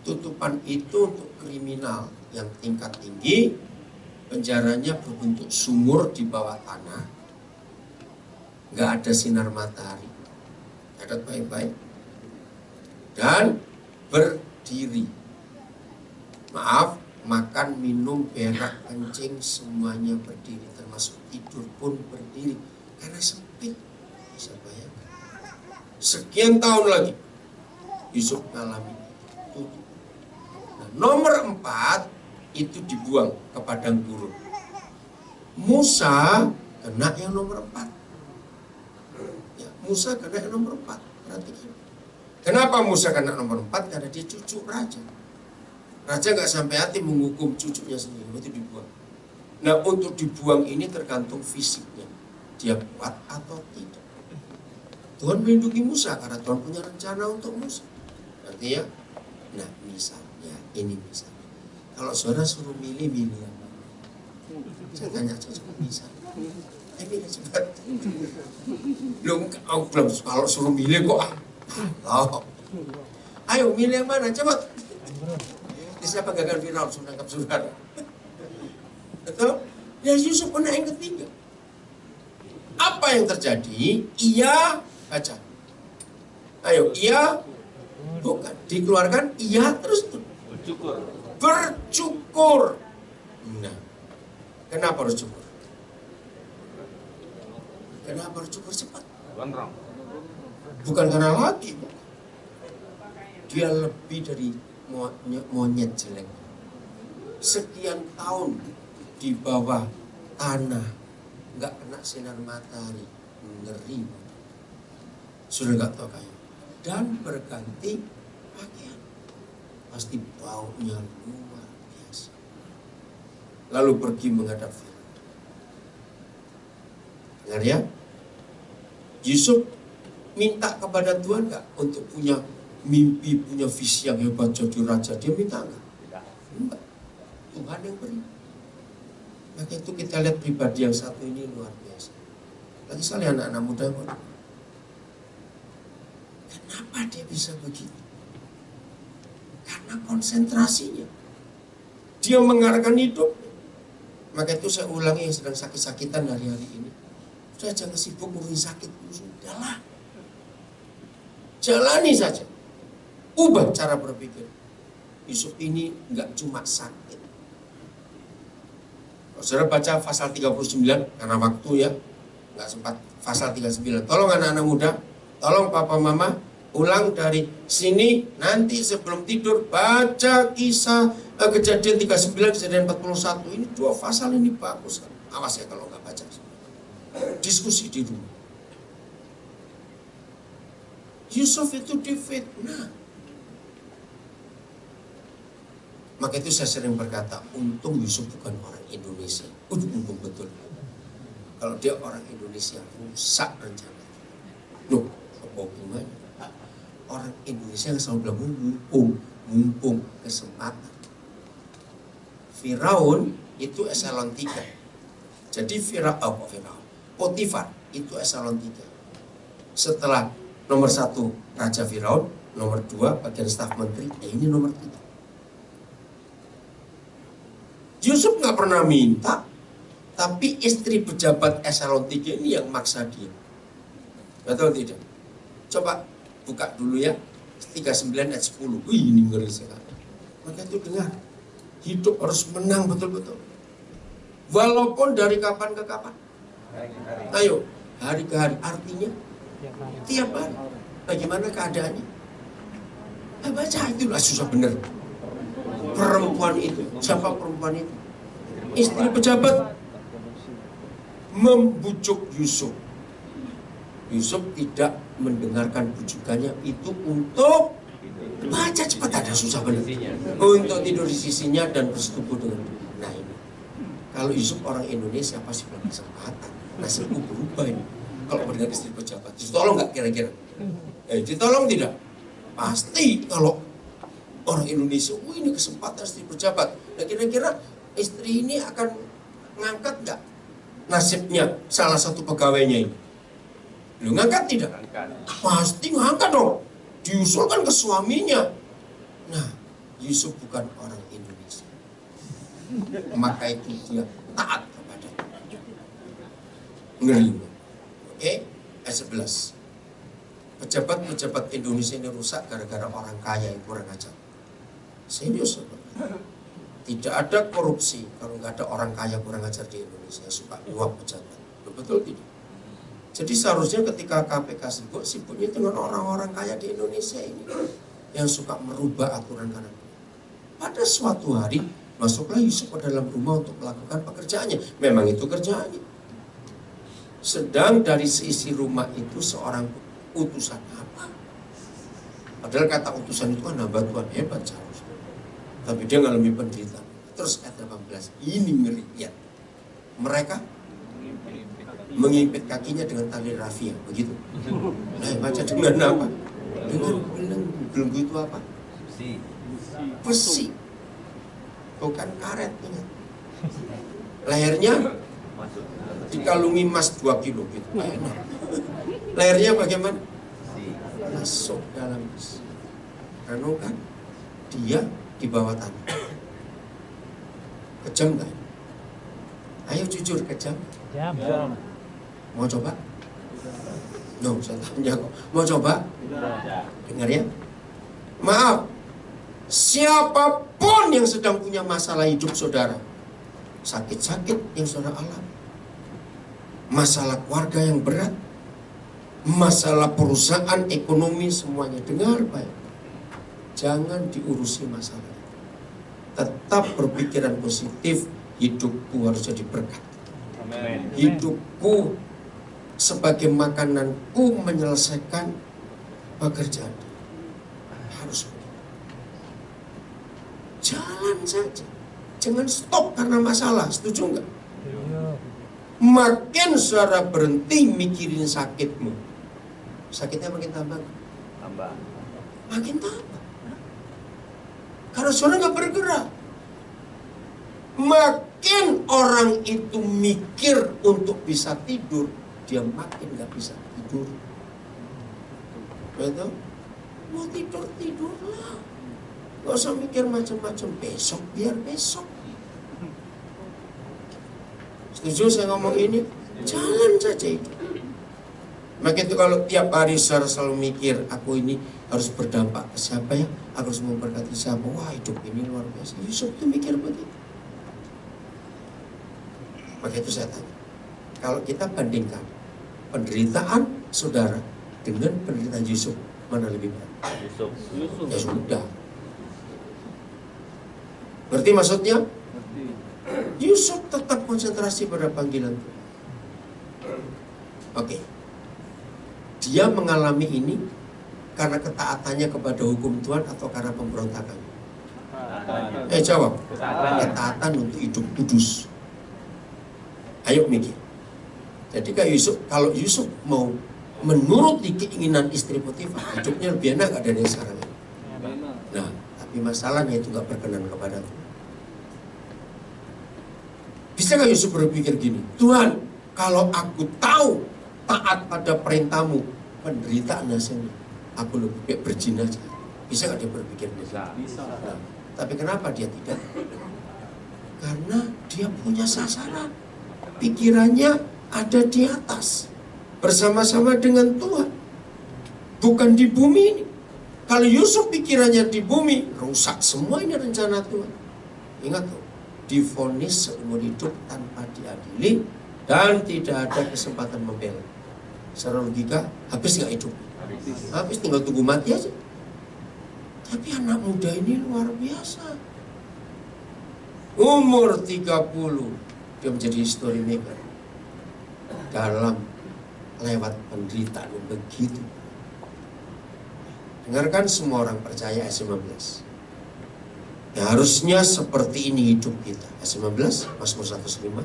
Tutupan itu untuk kriminal yang tingkat tinggi. Penjaranya berbentuk sumur di bawah tanah. Nggak ada sinar matahari. Catat baik-baik. Dan berdiri. Maaf, makan, minum, berak, kencing semuanya berdiri, termasuk tidur pun berdiri karena sempit. Bisa bayangkan. Sekian tahun lagi Yusuf mengalami tutup. Nah, nomor 4 itu dibuang ke padang gurun. Musa kena yang nomor 4. Ya, Musa kena yang nomor 4. Perhatikan. Kenapa Musa kena nomor 4? Karena dia cucu raja. Raja nggak sampai hati menghukum cucunya sendiri, itu dibuang. Nah, untuk dibuang ini tergantung fisiknya, dia kuat atau tidak. Tuhan melindungi Musa karena Tuhan punya rencana untuk Musa. Artinya, nah misalnya, ini misalnya, kalau saudara suruh milih yang mana? Saya tanya saja misalnya, milih cepat. Loh, kalau suruh milih kok ayo milih yang mana, cepat. Siapa gagal viral menangkap saudara? Betul? Ya Yusuf kena yang ketiga. Apa yang terjadi? Ia baca. Ayo, ia bukan dikeluarkan, ia terus bercukur. Nah, kenapa harus cukur? Kenapa harus cukur cepat? Bukan karena lagi, dia lebih dari monyet jelek. Sekian tahun di bawah tanah, nggak kena sinar matahari, ngeri. Sudah nggak tahu kayak. Dan berganti pakaian, pasti baunya luar biasa. Lalu pergi menghadap Firaun. Dengar ya, Yusuf minta kepada Tuhan nggak untuk punya mimpi, punya visi yang hebat jadi raja? Dia minta enggak? Enggak. Tuhan yang beri. Maka itu kita lihat pribadi yang satu ini luar biasa. Lagi sekali anak-anak muda. Kenapa dia bisa begitu? Karena konsentrasinya. Dia mengarahkan hidup. Maka itu saya ulangi yang sedang sakit-sakitan hari-hari ini. Sudah jangan sibuk ngurusin sakit. Sudahlah. Jalani saja. Ubah cara berpikir. Yusuf ini nggak cuma sakit. Kalau saudara baca pasal 39, karena waktu ya, nggak sempat pasal 39. Tolong anak-anak muda, tolong papa mama, ulang dari sini, nanti sebelum tidur, baca kisah kejadian 39, kejadian 41. Ini 2 pasal ini bagus. Awas ya kalau nggak baca. Diskusi di rumah. Yusuf itu difitnah. Maka itu saya sering berkata, untung Yusuf bukan orang Indonesia. Untung betul. Kalau dia orang Indonesia, rusak rencana. Loh, apa hubungannya? Orang Indonesia yang selalu bilang mumpung kesempatan. Firaun itu eselon 3. Jadi Potifar itu eselon 3. Setelah nomor 1 Raja Firaun, nomor 2 bagian staf menteri, ini nomor 3. Yusuf nggak pernah minta, tapi istri pejabat eselon 3 ini yang maksa dia. Betul tidak? Coba buka dulu ya, 39 ayat 10. Wih, ini ngeri sekali. Maka itu dengar, hidup harus menang betul-betul. Walaupun dari kapan ke kapan. Ayo, hari ke hari. Artinya tiap hari. Bagaimana keadaannya? Baca itu lah, susah bener. Perempuan itu, siapa perempuan itu? Istri pejabat membujuk Yusuf. Yusuf tidak mendengarkan bujukannya itu untuk baca cepat, ada susah benar. Untuk tidur di sisinya dan bersetubuh dengan. Nah ini, kalau Yusuf orang Indonesia pasti bilang kesempatan. Nasibku berubah ini. Kalau dengan istri pejabat, ditolong nggak kira-kira? Ditolong tidak? Pasti kalau orang Indonesia, ini kesempatan istri pejabat. Nah kira-kira istri ini akan ngangkat nggak nasibnya salah satu pegawainya ini? Lu ngangkat tidak? Pasti ngangkat dong. Diusulkan ke suaminya. Nah, Yusuf bukan orang Indonesia. Maka itu dia taat kepada ngeri. Oke, ayat 11. Pejabat-pejabat Indonesia ini rusak gara-gara orang kaya yang kurang ajar. Serius. Tidak ada korupsi kalau nggak ada orang kaya kurang ajar di Indonesia suka nyuap pejabat. Betul tidak? Jadi seharusnya ketika KPK sibuknya dengan orang-orang kaya di Indonesia ini yang suka merubah aturan kanan. Pada suatu hari masuklah Yusuf ke dalam rumah untuk melakukan pekerjaannya. Memang itu kerjaannya. Sedang dari seisi rumah itu seorang utusan apa? Padahal kata utusan itu kan hamba Tuhan hebat seharusnya. Tapi dia ngalami penderitaan. Terus ayat 18 ini ngeri ya. Mereka mengimpit kakinya dengan tali rafia, begitu. Nah, baca dengan apa? Dengan belenggu itu apa? Besi. Bukan karet, ingat. Lehernya dikalungi emas 2 kilo gitu. Lehernya bagaimana? Masuk dalam besi. Karena kan dia di bawah tanah. Kejam kan? Ayo jujur, kejam. Jam. Mau coba? No, saya tanya kok. Mau coba? Dengar ya. Maaf. Siapapun yang sedang punya masalah hidup saudara, sakit-sakit yang saudara alami, masalah keluarga yang berat, masalah perusahaan, ekonomi, semuanya, dengar baik. Jangan diurusi masalah. Tetap berpikiran positif. Hidupku harus jadi berkat. Hidupku sebagai makananku menyelesaikan pekerjaan. Harus jalan saja. Jangan stop karena masalah. Setuju enggak? Makin saudara berhenti mikirin sakitmu, sakitnya makin tambah. Makin tambah. Karena saudara nggak bergerak. Makin orang itu mikir untuk bisa tidur, dia makin nggak bisa tidur. Betul? Mau tidur, tidurlah. Gak usah mikir macam-macam. Besok, biar besok. Setuju saya ngomong ini? Jalan saja itu. Maka itu kalau tiap hari saudara selalu mikir, aku ini harus berdampak ke siapa ya? Aku harus memberkati siapa? Wah, hidup ini luar biasa. Yusuf tuh mikir begitu. Maka itu saya tanya, kalau kita bandingkan penderitaan saudara dengan penderitaan Yusuf, mana lebih berat? Yusuf. Ya sudah. Berarti maksudnya Yusuf tetap konsentrasi pada panggilan Tuhan. Oke. Dia mengalami ini karena ketaatannya kepada hukum Tuhan atau karena pemberontakan? Jawab. Ketaatan untuk hidup kudus. Ayo mikir. Jadi kalau Yusuf mau menuruti keinginan istri Potifar, hidupnya lebih enak gak dari yang sekarang ini? Nah, tapi masalahnya itu gak berkenan kepada Tuhan. Bisa gak Yusuf berpikir gini, Tuhan, kalau aku tahu taat pada perintahmu, penderitaan hasilnya, aku lebih baik berzina saja. Bisa gak dia berpikir? Bisa. Nah, tapi kenapa dia tidak? Karena dia punya sasaran. Pikirannya ada di atas, bersama-sama dengan Tuhan, bukan di bumi ini. Kalau Yusuf pikirannya di bumi, rusak semua ini rencana Tuhan. Ingat tuh, divonis seumur hidup tanpa diadili dan tidak ada kesempatan membela. Secara logika, habis nggak hidup? Habis, tinggal tunggu mati aja. Tapi anak muda ini luar biasa. Umur 30 dia menjadi history maker dalam lewat penderitaan yang begitu. Dengarkan semua orang percaya ayat 19. Ya, harusnya seperti ini hidup kita. Ayat 19, Mazmur 105.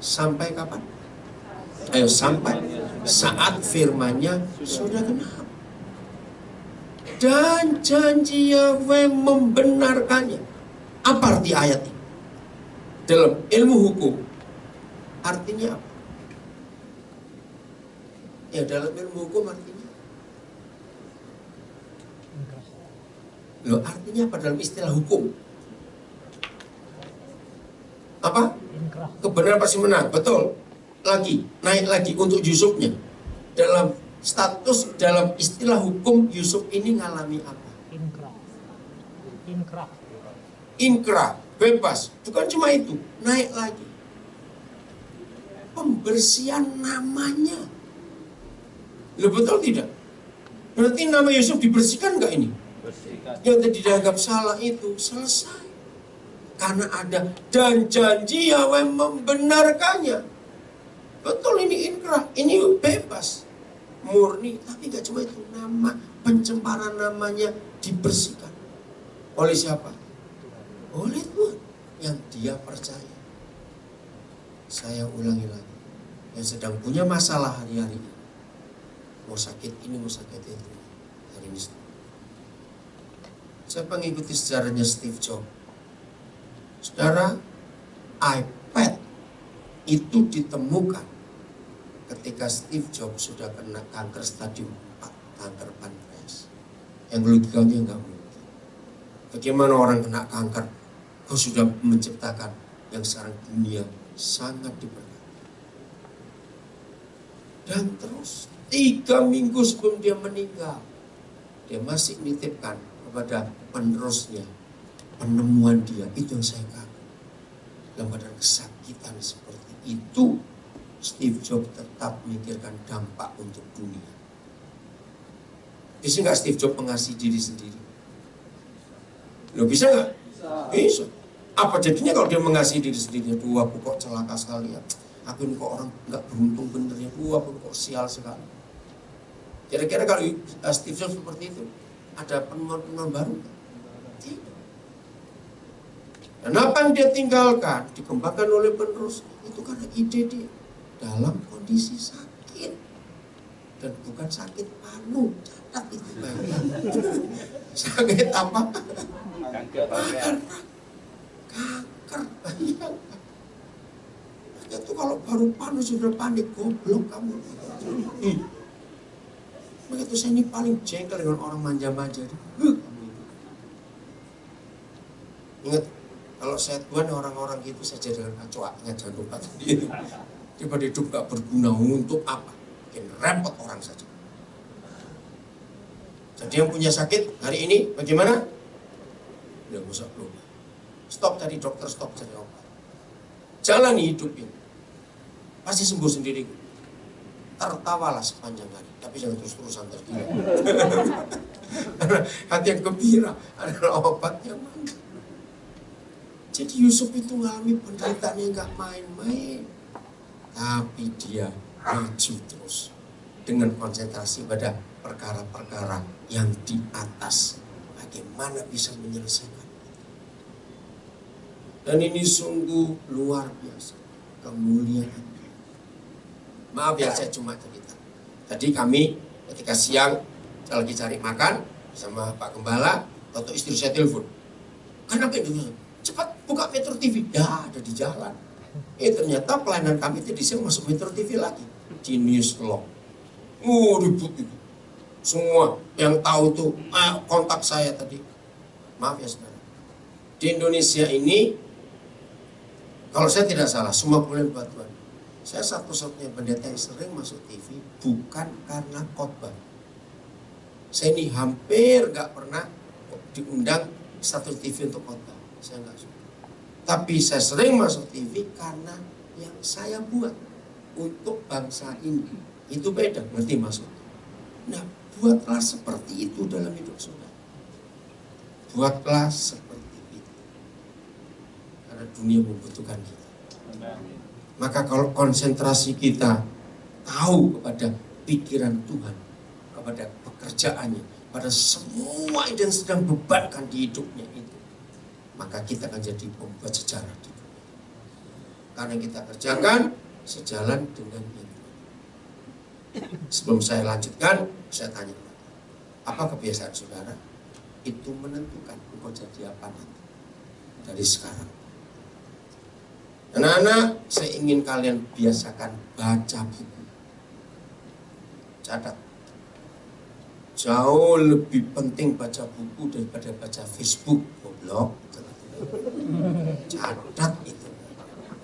Sampai kapan? Ayo, sampai saat firman-Nya sudah genap. Dan janji Yahweh membenarkannya. Apa arti ayat ini? Dalam ilmu hukum, artinya apa? Ya, dalam ilmu hukum artinya. Loh, artinya apa dalam istilah hukum? Apa? Kebenaran pasti menang, betul. Lagi, naik lagi untuk Yusufnya. Dalam status, dalam istilah hukum, Yusuf ini ngalami apa? Inkrah, bebas. Bukan cuma itu, naik lagi. Pembersihan namanya. Loh, betul tidak? Berarti nama Yusuf dibersihkan nggak ini? Bersihkan. Yang tadi dianggap salah itu selesai. Karena ada dan janji Yahweh membenarkannya. Betul, ini inkrah, ini bebas, murni. Tapi gak cuma itu, nama pencemaran namanya dibersihkan. Oleh siapa? Oleh Tuhan yang dia percaya. Saya ulangi lagi, yang sedang punya masalah hari-hari ini, mau sakit ini, mau sakit itu, hari ini. Saya mengikuti sejarahnya Steve Jobs. Saudara, iPad itu ditemukan ketika Steve Jobs sudah kena kanker stadium 4, kanker pankreas. Yang logikanya nggak mungkin. Bagaimana orang kena kanker, kau sudah menciptakan yang sekarang dunia sangat diberkati. Dan terus 3 minggu sebelum dia meninggal, dia masih menitipkan kepada penerusnya penemuan dia. Itu yang saya kagum. Dalam keadaan kesakitan seperti itu, Steve Jobs tetap memikirkan dampak untuk dunia. Bisa nggak Steve Jobs mengasihi diri sendiri? Loh, bisa nggak? Bisa. Apa jadinya kalau dia mengasihi diri sendiri? Duh, aku kok celaka sekali ya. Aku ini kok orang nggak beruntung bener ya. Duh, aku kok sial sekali. Kira-kira kalau Steve Jobs seperti itu, ada penemuan-penemuan baru? Tidak. Dan apa yang dia tinggalkan, dikembangkan oleh penerus, itu karena ide dia dalam kondisi sakit. Dan bukan sakit panu, catat itu bagian. Sakit apa? Kanker. Kanker. Itu kalau baru panu sudah panik, goblok kamu. Begitu saya ini paling jengkel dengan orang manja-manja. Ingat, kalau saya Tuhan orang-orang gitu saya jadikan acuaknya jantung tadi. Daripada hidup gak berguna, untuk apa? Bikin repot orang saja. Jadi yang punya sakit hari ini bagaimana? Udah usah belum. Stop tadi dokter, stop cari obat. Jalani hidup ini. Pasti sembuh sendiri. Tertawalah sepanjang hari, tapi jangan terus-terusan tergila. Karena hati yang gembira adalah obat yang mantap. Jadi Yusuf itu mengalami penderitaan yang gak main-main, tapi dia maju terus dengan konsentrasi pada perkara-perkara yang di atas. Bagaimana bisa menyelesaikan? Dan ini sungguh luar biasa kemuliaan. Maaf ya, saya cuma cerita. Tadi kami ketika siang saya lagi cari makan sama Pak Gembala, atau istri saya telepon. Kenapa itu? Cepat buka Metro TV. Ya, ada di jalan. Ternyata pelayanan kami itu disiang masuk Metro TV lagi di Newslock. Ribut itu. Semua yang tahu tuh kontak saya tadi. Maaf ya saudara. Di Indonesia ini, kalau saya tidak salah, semua bulan buat Tuhan. Saya satu-satunya pendeta yang sering masuk TV bukan karena khotbah. Saya ini hampir gak pernah diundang satu TV untuk khotbah. Saya gak suka. Tapi saya sering masuk TV karena yang saya buat untuk bangsa ini. Itu beda, ngerti maksudnya? Nah, buatlah seperti itu dalam hidup saudara. Buatlah seperti itu. Karena dunia membutuhkan kita. Maka kalau konsentrasi kita tahu kepada pikiran Tuhan kepada pekerjaannya, pada semua yang sedang bebankan di hidupnya itu, maka kita akan jadi pembuat sejarah di dunia. Karena kita kerjakan sejalan dengan ini. Sebelum saya lanjutkan, saya tanya, apa kebiasaan saudara? Itu menentukan engkau jadi apa nanti dari sekarang. Anak-anak, saya ingin kalian biasakan baca buku. Catat. Jauh lebih penting baca buku daripada baca Facebook, goblok. Catat itu.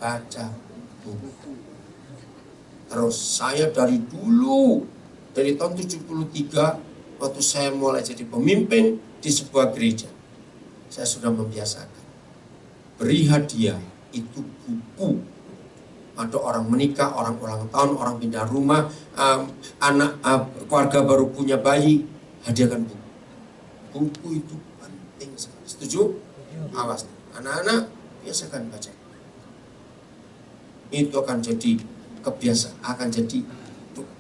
Baca buku. Terus saya dari dulu, dari tahun 73, waktu saya mulai jadi pemimpin di sebuah gereja, saya sudah membiasakan beri hadiah itu buku. Ada orang menikah, orang ulang tahun, orang pindah rumah, keluarga baru punya bayi, hadiahkan buku. Buku itu penting sekali. Setuju? Awas, anak-anak biasakan baca. Itu akan jadi kebiasaan, akan jadi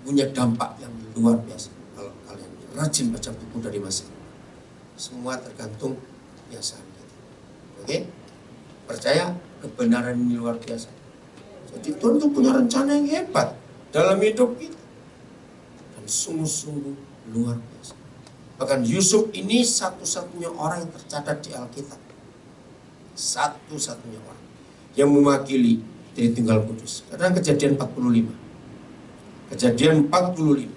punya dampak yang luar biasa kalau kalian rajin baca buku dari masa ini. Semua tergantung kebiasaan kita. Oke? Percaya kebenaran ini luar biasa. Jadi Tuhan itu punya rencana yang hebat dalam hidup kita. Dan sungguh-sungguh luar biasa. Bahkan Yusuf ini satu-satunya orang yang tercatat di Alkitab. Satu-satunya orang yang mewakili dari Tunggal Kudus. Karena Kejadian 45. Kejadian 45.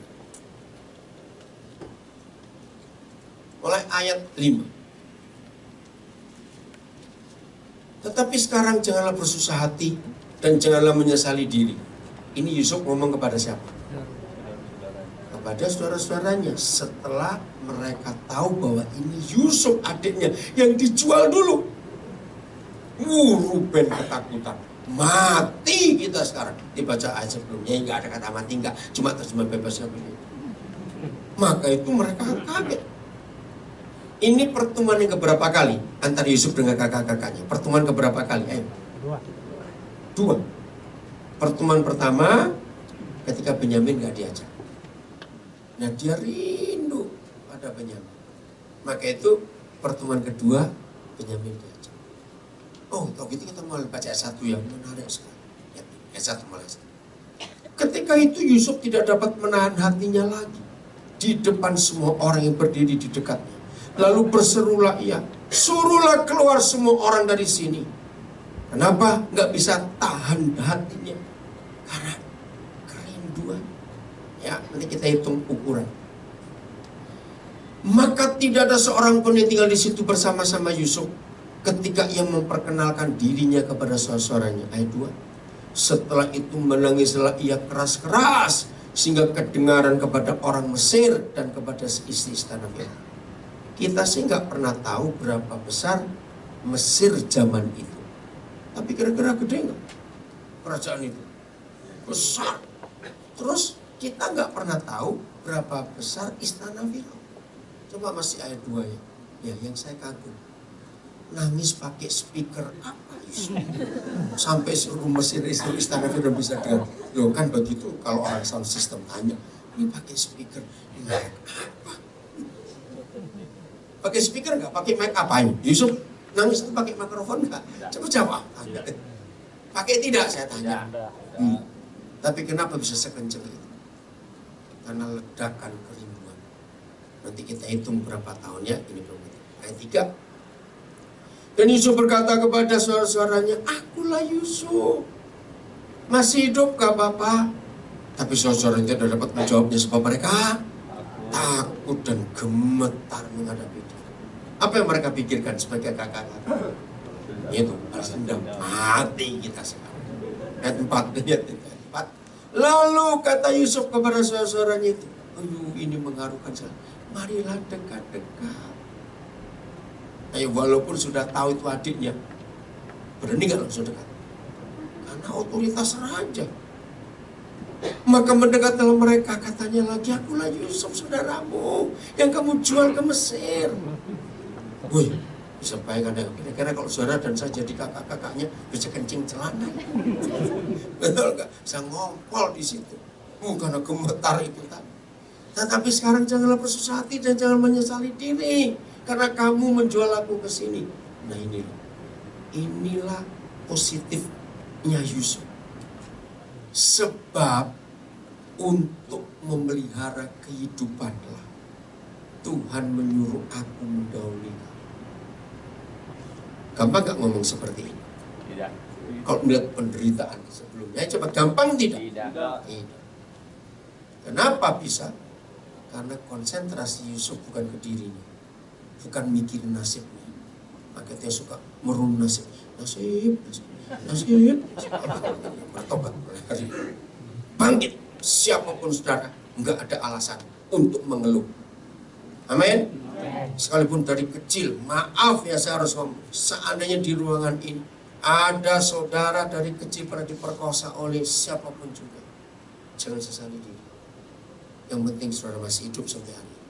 Mulai ayat 5. Tetapi sekarang janganlah bersusah hati dan janganlah menyesali diri. Ini Yusuf ngomong kepada siapa? Kepada saudara-saudaranya. Setelah mereka tahu bahwa ini Yusuf adiknya yang dijual dulu. Ruben ketakutan. Mati kita sekarang. Dibaca ayat sebelumnya, enggak ada kata mati, enggak. Cuma terjemah bebasnya begitu. Maka itu mereka kaget. Ini pertemuan yang keberapa kali antara Yusuf dengan kakak-kakaknya? Pertemuan keberapa kali? Ayo. Dua. Pertemuan pertama ketika Benyamin gak diajak. Nah dia rindu pada Benyamin. Maka itu pertemuan kedua Benyamin diajak. Oh, kalau gitu kita mulai baca ayat 1 yang menarik sekali. Ayat 1 mulai. Ketika itu Yusuf tidak dapat menahan hatinya lagi di depan semua orang yang berdiri di dekatnya. Lalu berserulah ia, suruhlah keluar semua orang dari sini. Kenapa? Nggak bisa tahan hatinya. Karena kerinduan. Ya, nanti kita hitung ukuran. Maka tidak ada seorang pun yang tinggal di situ bersama-sama Yusuf ketika ia memperkenalkan dirinya kepada saudara-saudaranya. Ayat 2. Setelah itu menangislah ia keras-keras sehingga kedengaran kepada orang Mesir dan kepada istri istana Firaun. Kita sih nggak pernah tahu berapa besar Mesir zaman itu. Tapi kira-kira gede nggak kerajaan itu? Besar. Terus kita nggak pernah tahu berapa besar istana Firaun. Coba masih ayat 2 ya. Ya, yang saya kagum. Nangis pakai speaker apa Yusuf? Sampai seluruh Mesir, istana Firaun bisa dengar. Loh kan begitu kalau orang sound system tanya. Ini pakai speaker. Ini apa? Pakai speaker nggak? Pakai mic apain? Yusuf nangis itu pakai mikrofon nggak? Coba jawab. Pakai tidak saya tanya. Tapi kenapa bisa sekencang itu? Karena ledakan kerinduan. Nanti kita hitung berapa tahun ya. Ini belum. Ayat 3. Dan Yusuf berkata kepada saudara-saudaranya, akulah Yusuf. Masih hidup gak Bapak? Tapi saudara-saudaranya tidak dapat menjawabnya sebab mereka takut dan gemetar menghadapi dia. Apa yang mereka pikirkan sebagai kakak-kakak? Itu balas dendam. Mati kita sekarang. Ayat 4. Lalu kata Yusuf kepada saudara-saudaranya itu, ini mengharukan saya. Marilah dekat-dekat. Ayo, walaupun sudah tahu itu adiknya, berani gak langsung dekat? Karena otoritas raja. Maka mendekatlah mereka, katanya lagi, akulah Yusuf saudaramu yang kamu jual ke Mesir. Wih, bisa bayangkan ya, kira-kira kalau saudara dan saya jadi kakak-kakaknya bisa kencing celana. Betul gak? Bisa ngompol di situ. karena gemetar itu tadi. Tetapi sekarang janganlah bersusah hati dan jangan menyesali diri karena kamu menjual aku ke sini. Nah inilah positifnya Yusuf. Sebab untuk memelihara kehidupanlah Tuhan menyuruh aku mendahului kamu. Gampang gak ngomong seperti ini? Tidak. Kalau melihat penderitaan sebelumnya, coba gampang tidak? Tidak. Kenapa bisa? Karena konsentrasi Yusuf bukan ke dirinya, bukan mikirin nasibnya. Maka dia suka merun nasib. Bertobat. Bangkit. Siapapun saudara, enggak ada alasan untuk mengeluh. Amin. Sekalipun dari kecil, maaf ya saya harus ngomong, seandainya di ruangan ini ada saudara dari kecil pernah diperkosa oleh siapapun juga, jangan sesali diri. Yang penting saudara masih hidup sampai hari ini.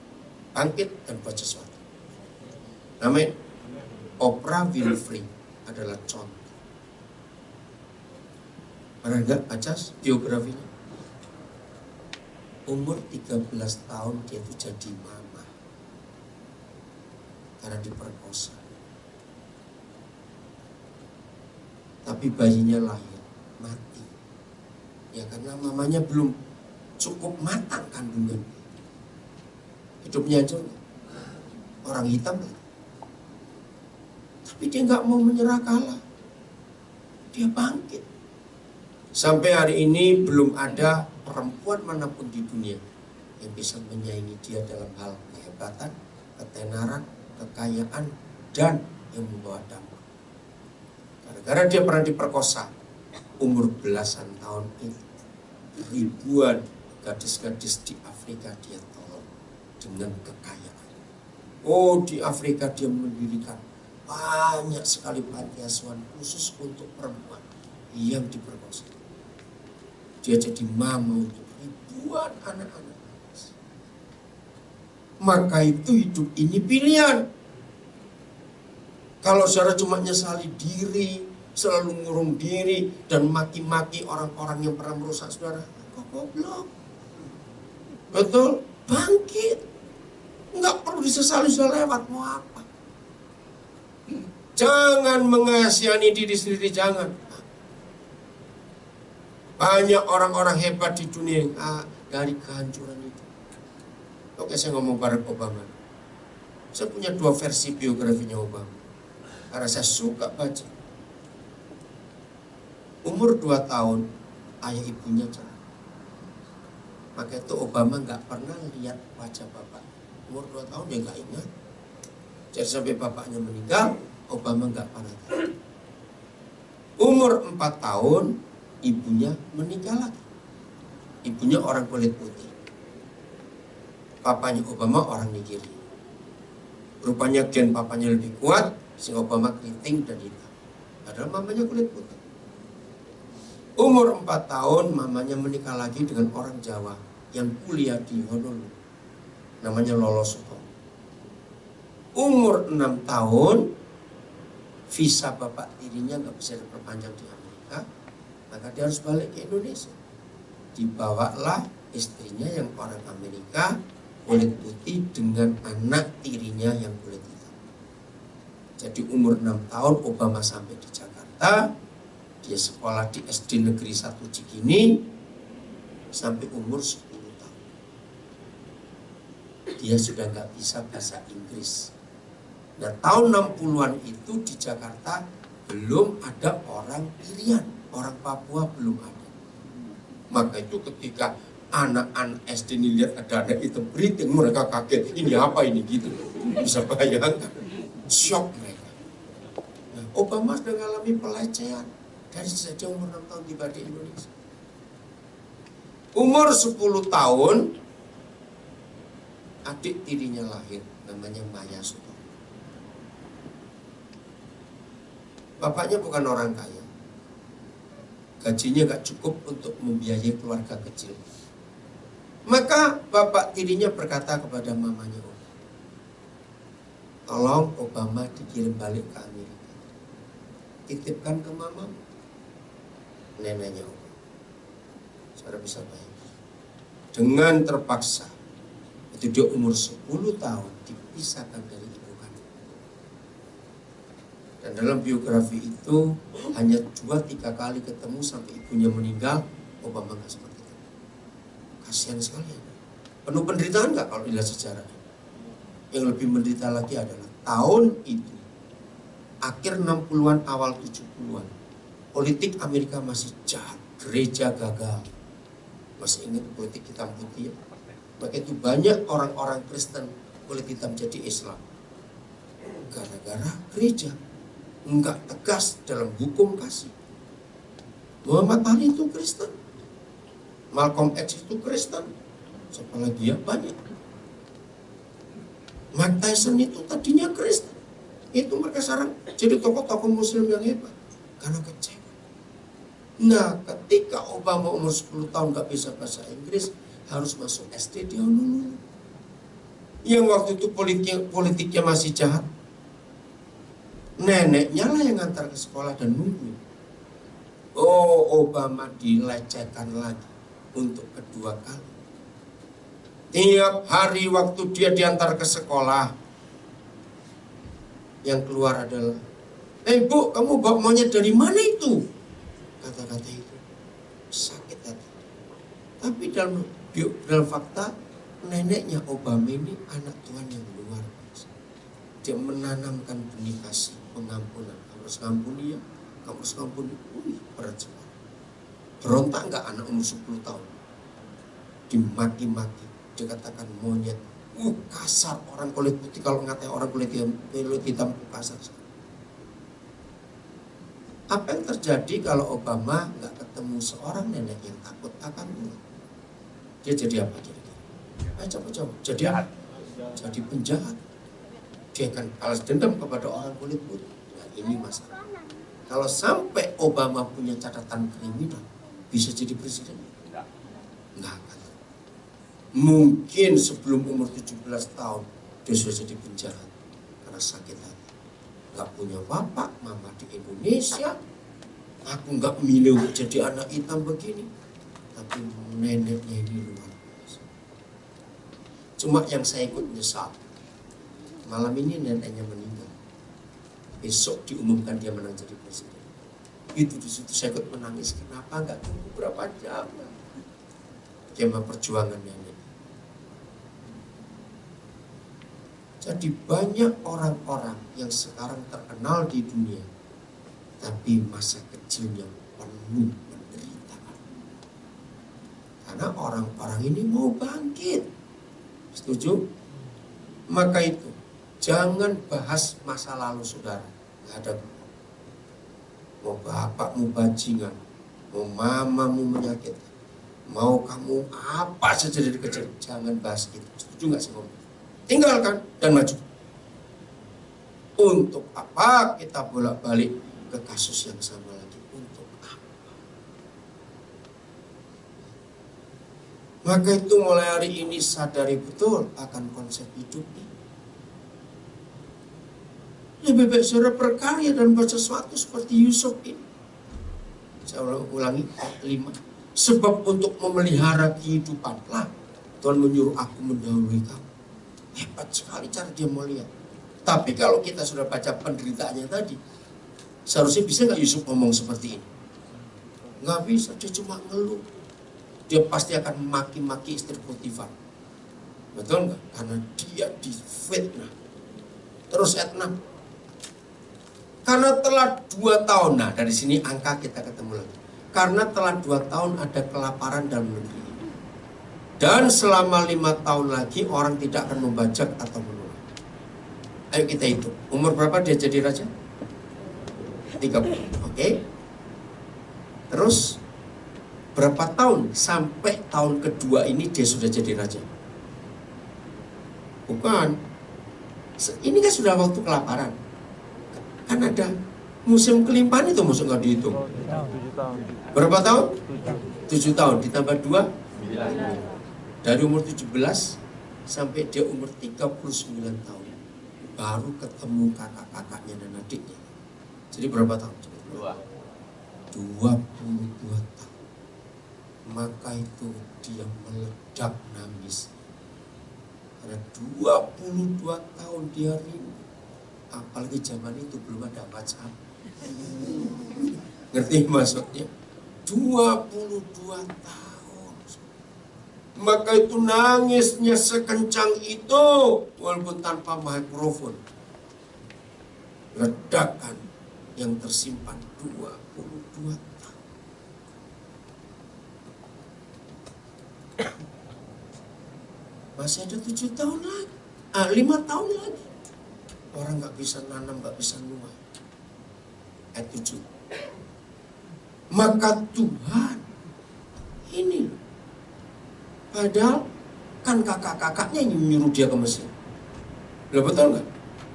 Bangkit dan buat sesuatu. Amin. Oprah Winfrey adalah contoh. Pernah enggak baca biografinya? Umur 13 tahun dia itu jadi mama karena diperkosa. Tapi bayinya lahir mati. Ya karena mamanya belum cukup matang kandungan. Hidupnya aja orang hitam lah. Tapi dia nggak mau menyerah kalah. Dia bangkit. Sampai hari ini belum ada perempuan manapun di dunia yang bisa menyaingi dia dalam hal kehebatan, ketenaran, kekayaan, dan yang membawa damai. Gara-gara dia pernah diperkosa, umur belasan tahun itu, ribuan gadis-gadis di Afrika dia tolong dengan kekayaan. Oh, di Afrika dia mendirikan banyak sekali panti asuhan khusus untuk perempuan yang diperkosa. Dia jadi mama untuk ribuan anak-anak. Maka itu hidup ini pilihan. Kalau saudara cuma nyesali diri, selalu ngurung diri, dan maki-maki orang-orang yang pernah merusak saudara, kok goblok. Betul? Bangkit. Enggak perlu disesali sudah lewat, mau apa? Jangan mengasihani diri sendiri, jangan. Banyak orang-orang hebat di dunia dari kehancuran itu. Oke, saya ngomong Barack Obama. Saya punya 2 versi biografinya Obama. Karena saya suka baca. Umur 2 tahun, ayah ibunya cerai. Maka itu Obama nggak pernah lihat wajah bapak. Umur 2 tahun dia nggak ingat. Jadi sampai bapaknya meninggal, Obama nggak pernah tahu. Umur 4 tahun, ibunya menikah lagi. Ibunya orang kulit putih. Papanya Obama orang Nigeria. Rupanya gen papanya lebih kuat, sehingga Obama keriting dan hitam. Padahal mamanya kulit putih. Umur 4 tahun, mamanya menikah lagi dengan orang Jawa yang kuliah di Honolulu. Namanya Lolo Sutomo. Umur 6 tahun, visa bapak tirinya nggak bisa diperpanjang di Amerika. Maka dia harus balik ke Indonesia. Dibawalah istrinya yang orang Amerika kulit putih dengan anak tirinya yang kulit hitam. Jadi umur 6 tahun Obama sampai di Jakarta. Dia sekolah di SD Negeri 1 Cikini sampai umur 10 tahun. Dia sudah nggak bisa bahasa Inggris. Nah tahun 60-an itu di Jakarta belum ada orang Irian. Orang Papua belum ada. Maka itu ketika anak-anak SD ini lihat ada anak itu beriting, mereka kaget. Ini apa ini gitu. Bisa bayangkan. Shock mereka. Nah, Obama sudah mengalami pelecehan dari sejak umur 6 tahun tiba di Indonesia. Umur 10 tahun adik tirinya lahir, namanya Maya Sutomo. Bapaknya bukan orang kaya. Gajinya gak cukup untuk membiayai keluarga kecil. Maka bapak tirinya berkata kepada mamanya, tolong Obama dikirim balik ke Amerika. Titipkan ke mamamu. Neneknya Obama. Saudara bisa bayangkan. dengan terpaksa. Itu dia umur 10 tahun dipisahkan dari ibu kandung. Dan dalam biografi itu hanya 2-3 kali ketemu sampai ibunya meninggal. Obama nggak seperti itu. Kasihan sekali ya. Penuh penderitaan nggak kalau dilihat sejarahnya? Yang lebih menderita lagi adalah tahun itu, akhir 60-an awal 70-an, politik Amerika masih jahat, gereja gagal. Masih ingat politik hitam putih ya? Maka itu banyak orang-orang Kristen kulit hitam jadi Islam. Gara-gara gereja enggak tegas dalam hukum kasih. Muhammad Ali itu Kristen, Malcolm X itu Kristen, siapa lagi ya, banyak. Mike Tyson itu tadinya Kristen. Itu mereka sekarang jadi tokoh-tokoh muslim yang hebat karena kecewa. Nah, ketika Obama umur 10 tahun gak bisa bahasa Inggris, harus masuk SD di Honolulu. Yang waktu itu politiknya masih jahat. Neneknya lah yang ngantar ke sekolah dan nunggu. Oh, Obama dilecehkan lagi untuk kedua kali. Tiap hari waktu dia diantar ke sekolah, yang keluar adalah, Bu, kamu bawa monyet dari mana itu? Kata-kata itu sakit hati. Tapi dalam fakta, neneknya Obama ini anak Tuhan yang luar biasa. Dia menanamkan benih kasih, pengampunan. Kamu harus ngampuni ya, kamu harus ngampuni. Berat sekali. Berontak nggak anak umur 10 tahun? Dimaki-maki. Dia katakan monyet, kasar orang kulit putih. Kalau ngatain orang kulit hitam kasar. Apa yang terjadi kalau Obama nggak ketemu seorang nenek yang takut akan Tuhan? Dia jadi apa kira-kira? Coba. Jadi penjahat. Dia akan balas dendam kepada orang kulit putih. Nah, ini masalah. Kalau sampai Obama punya catatan kriminal, bisa jadi presiden? Enggak akan. Mungkin sebelum umur 17 tahun dia sudah jadi penjahat karena sakit hati. Gak punya bapak, mama di Indonesia. Aku gak milih untuk jadi anak hitam begini. Tapi neneknya ini luar biasa. Cuma yang saya ikut nyesal, malam ini neneknya meninggal. Besok diumumkan dia menang jadi presiden. Itu disitu saya ikut menangis. Kenapa gak tunggu berapa jam? Kema perjuangan nenek. Jadi banyak orang-orang yang sekarang terkenal di dunia, tapi masa kecilnya penuh penderitaan. Karena orang-orang ini mau bangkit. Setuju? Maka itu, jangan bahas masa lalu saudara. Gak ada. Mau bapakmu bajingan, mau mamamu menyakitkan, mau kamu apa saja dari kecil, jangan bahas itu. Setuju gak sih ngomong? Tinggalkan dan maju. Untuk apa kita bolak-balik ke kasus yang sama lagi? Untuk apa? Maka itu mulai hari ini sadari betul akan konsep hidup ini. Lebih baik saudara berkarya dan buat sesuatu seperti Yusuf ini. Saya ulangi 5. Sebab untuk memelihara kehidupan lah Tuhan menyuruh aku mendahului kamu. Hebat sekali cara dia melihat. Tapi kalau kita sudah baca penderitaannya tadi, seharusnya bisa nggak Yusuf ngomong seperti ini? Nggak bisa, dia cuma ngeluh. Dia pasti akan maki-maki istri Potifar. Betul nggak? Karena dia difitnah. Terus ayat 6. Karena telah 2 tahun, nah dari sini angka kita ketemu lagi. Karena telah 2 tahun ada kelaparan dalam negeri. Dan selama 5 tahun lagi orang tidak akan membajak atau menolak. Ayo kita hitung. Umur berapa dia jadi raja? 30. Oke. Terus berapa tahun sampai tahun kedua ini dia sudah jadi raja? Bukan. Ini kan sudah waktu kelaparan. Kan ada musim kelimpahan itu musuh nggak dihitung. 7 tahun. Berapa tahun? 7 tahun ditambah 2. Dari umur 17 sampai dia umur 39 tahun. Baru ketemu kakak-kakaknya dan adiknya. Jadi berapa tahun? 22 tahun. Maka itu dia meledak nangis. Karena 22 tahun dia rindu. Apalagi zaman itu belum ada WhatsApp. Ngerti maksudnya? 22 tahun. Maka itu nangisnya sekencang itu, walaupun tanpa mikrofon. Ledakan yang tersimpan 22 tahun. Masih ada 7 tahun lagi, 5 tahun lagi. Orang gak bisa nanam, gak bisa nuai. Ayat 7. Maka Tuhan, ini loh. Padahal kan kakak-kakaknya yang nyuruh dia ke Mesir. Loh, betul gak?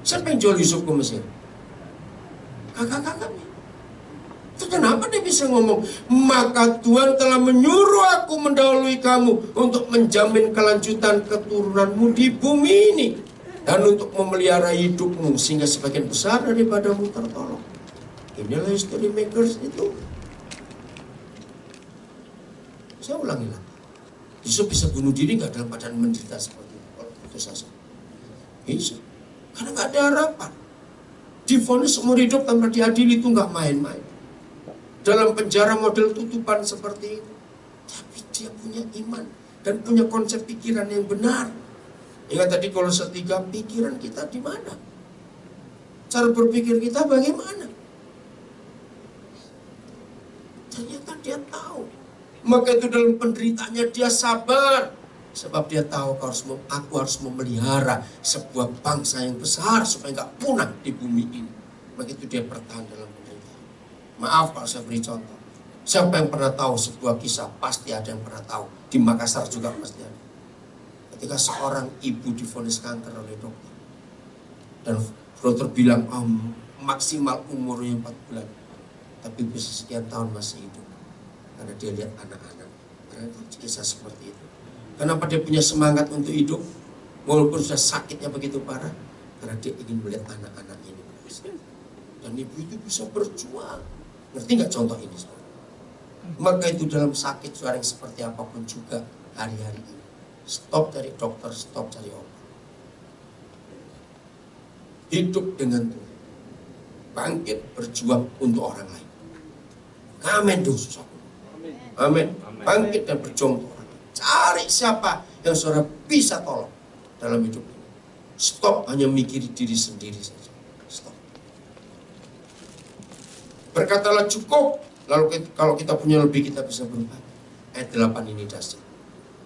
Siapa yang jual Yusuf ke Mesir? Kakak-kakaknya. Itu kenapa dia bisa ngomong, maka Tuhan telah menyuruh aku mendahului kamu untuk menjamin kelanjutan keturunanmu di bumi ini dan untuk memelihara hidupmu sehingga sebagian besar daripadamu tertolong. Inilah history makers itu. Saya ulangi lagi. Yusuf bisa bunuh diri nggak dalam keadaan menderita seperti itu? Kalau putus asa, bisa. Karena nggak ada harapan. Divonis seumur hidup tanpa diadili itu nggak main-main. Dalam penjara model tutupan seperti itu. Tapi dia punya iman dan punya konsep pikiran yang benar. Ingat tadi kalau setiga, pikiran kita di mana? Cara berpikir kita bagaimana? Ternyata dia tahu. Maka itu dalam penderitaannya dia sabar. Sebab dia tahu aku harus memelihara sebuah bangsa yang besar supaya nggak punah di bumi ini. Maka itu dia bertahan dalam penderitaan. Maaf kalau saya beri contoh. Siapa yang pernah tahu sebuah kisah? Pasti ada yang pernah tahu. Di Makassar juga pasti ada. Ketika seorang ibu divonis kanker oleh dokter. Dan dokter bilang maksimal umurnya 4 bulan. Tapi bisa sekian tahun masih hidup. Karena dia lihat anak-anak. Karena itu kisah seperti itu. Kenapa dia punya semangat untuk hidup? Walaupun sudah sakitnya begitu parah. Karena dia ingin melihat anak-anak ini. Dan ibu itu bisa berjuang. Ngerti nggak contoh ini? Maka itu dalam sakit suara yang seperti apapun juga hari-hari ini. Stop cari dokter, stop cari obat. Hidup dengan Tuhan. Bangkit berjuang untuk orang lain. Amin dong susah. Amin. Bangkit dan berjuang untuk orang lain. Cari siapa yang saudara bisa tolong dalam hidup ini. Stop hanya mikiri diri sendiri saja. Stop. Berkatalah cukup. Lalu kalau kita punya lebih kita bisa berbagi. Ayat 8 ini dasar.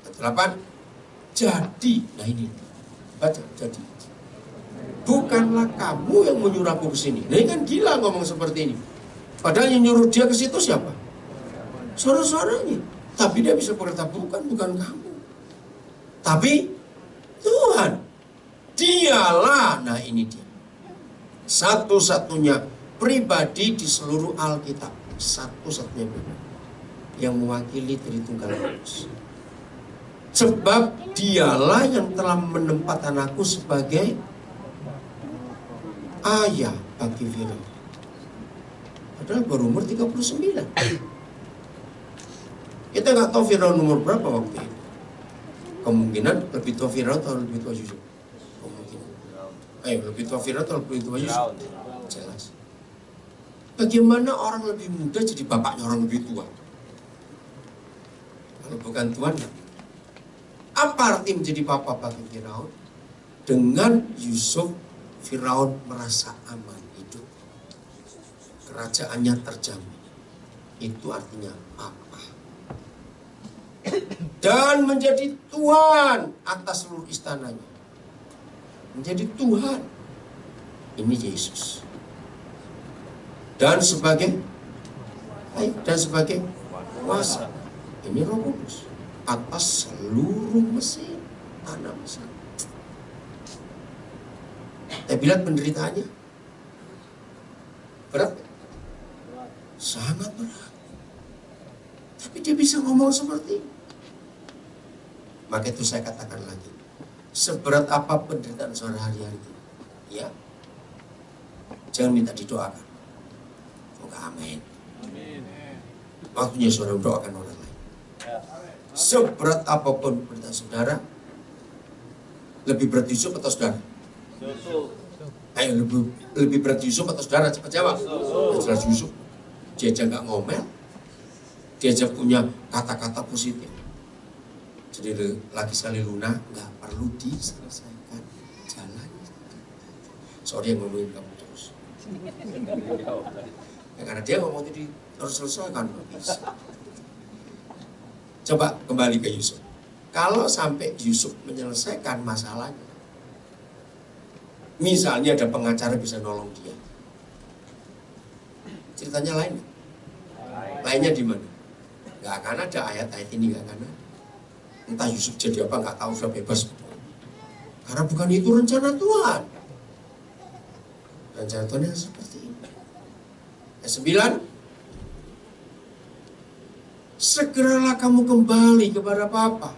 Ayat 8. Jadi. Nah ini. Baca. Jadi. Bukanlah kamu yang menyuruh aku ke sini. Nah ini kan gila ngomong seperti ini. Padahal yang nyuruh dia ke situ siapa? Saudara-saudaranya. Tapi dia bisa berkata bukan kamu. Tapi Tuhan. Dialah. Nah ini dia. Satu-satunya pribadi di seluruh Alkitab. Satu-satunya pribadi yang mewakili Tritunggal Kudus. Sebab dialah yang telah menempatkan aku sebagai ayah bagi Firaun. Padahal baru umur 39. Kita nggak tahu Firaun umur berapa waktu itu. Kemungkinan lebih tua Firaun atau lebih tua Yusuf. Kemungkinan. Lebih tua Firaun atau lebih tua Yusuf. Jelas. Bagaimana orang lebih muda jadi bapaknya orang lebih tua? Kalau bukan Tuhan, apa arti menjadi papa bagi Firaun? Dengan Yusuf, Firaun merasa aman hidup. Kerajaannya terjamin. Itu artinya papa. Dan menjadi Tuhan atas seluruh istananya. Menjadi Tuhan. Ini Yesus. Dan sebagai kuasa. Ini Roh Kudus atas seluruh Mesir, tanah Mesir. Tapi lihat penderitaannya. Berat? Sangat berat. Tapi dia bisa ngomong seperti ini. Maka itu saya katakan lagi. Seberat apa penderitaan saudara hari-hari ini. Ya. Jangan minta didoakan. Semoga amin. Waktunya saudara mendoakan orang lain. Seberat apapun perintah saudara, lebih berat Yusuf atau saudara? Ayo, lebih berat Yusuf atau saudara? Cepat jawab. Jelas Yusuf. Dia aja nggak ngomel, dia aja punya kata-kata positif. Jadi lagi sekali lunak, nggak perlu diselesaikan, jalan. Sorry yang ngomongin kamu terus. Ya, karena dia ngomong tadi harus selesaikan, nggak bisa. Coba kembali ke Yusuf. Kalau sampai Yusuf menyelesaikan masalahnya, misalnya ada pengacara bisa nolong dia, ceritanya lain. Lainnya di mana? Gak akan ada ayat-ayat ini, gak akan ada. Entah Yusuf jadi apa nggak tahu, sudah bebas. Karena bukan itu rencana Tuhan. Rencana Tuhan yang seperti ini. Ayat 9. Segeralah kamu kembali kepada Bapa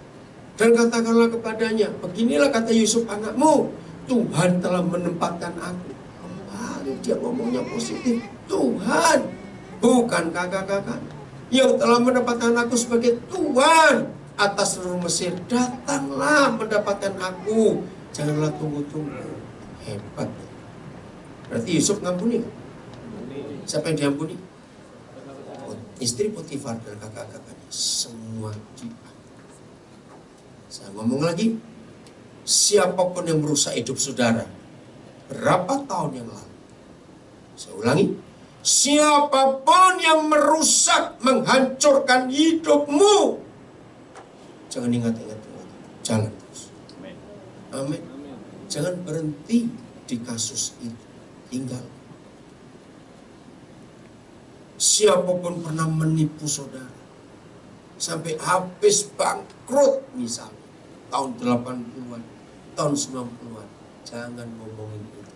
dan katakanlah kepadanya, beginilah kata Yusuf anakmu, Tuhan telah menempatkan aku. Kembali dia ngomongnya positif. Tuhan, bukan kakak-kakak, yang telah menempatkan aku sebagai Tuhan atas seluruh Mesir. Datanglah mendapatkan aku, janganlah tunggu-tunggu. Hebat. Berarti Yusuf ngampuni. Siapa yang diampuni? Istri Potifar dan kakak-kakaknya semua diampuni. Saya ngomong lagi, siapapun yang merusak hidup saudara berapa tahun yang lalu, saya ulangi, siapapun yang merusak, menghancurkan hidupmu, jangan ingat-ingat lagi, jalan terus. Amin. Jangan berhenti di kasus itu, tinggal. Siapapun pernah menipu saudara sampai habis bangkrut misalnya tahun 80-an, tahun 90-an, jangan ngomongin itu.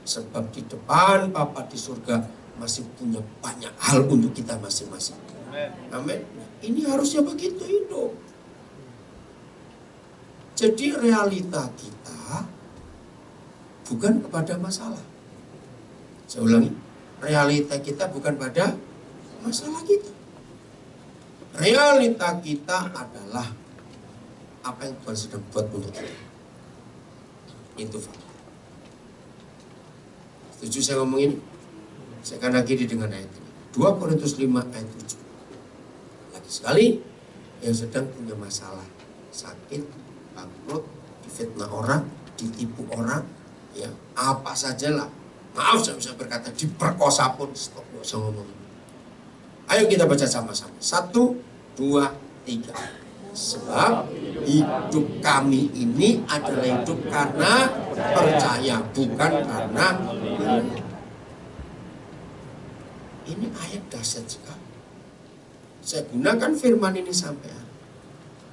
Sebab di depan Bapa di surga masih punya banyak hal untuk kita masing-masing. Amin. Ini harusnya begitu hidup. Jadi realita kita bukan kepada masalah. Saya ulangi, realita kita bukan pada masalah kita. Realita kita adalah apa yang Tuhan sedang buat untuk kita. Itu fakta. Setuju saya ngomong ini? Saya akan akhiri dengan ayat ini. 2 Korintus 5 ayat 7. Lagi sekali, yang sedang punya masalah, sakit, bangkrut, difitnah orang, ditipu orang, ya apa sajalah. Maaf saya bisa berkata diperkosa pun, stop, gak usah ngomong. Ayo kita baca sama-sama. 1, 2, 3. Sebab hidup kami ini adalah hidup karena percaya, bukan karena ini ayat dahsyat sekali. Saya gunakan firman ini sampai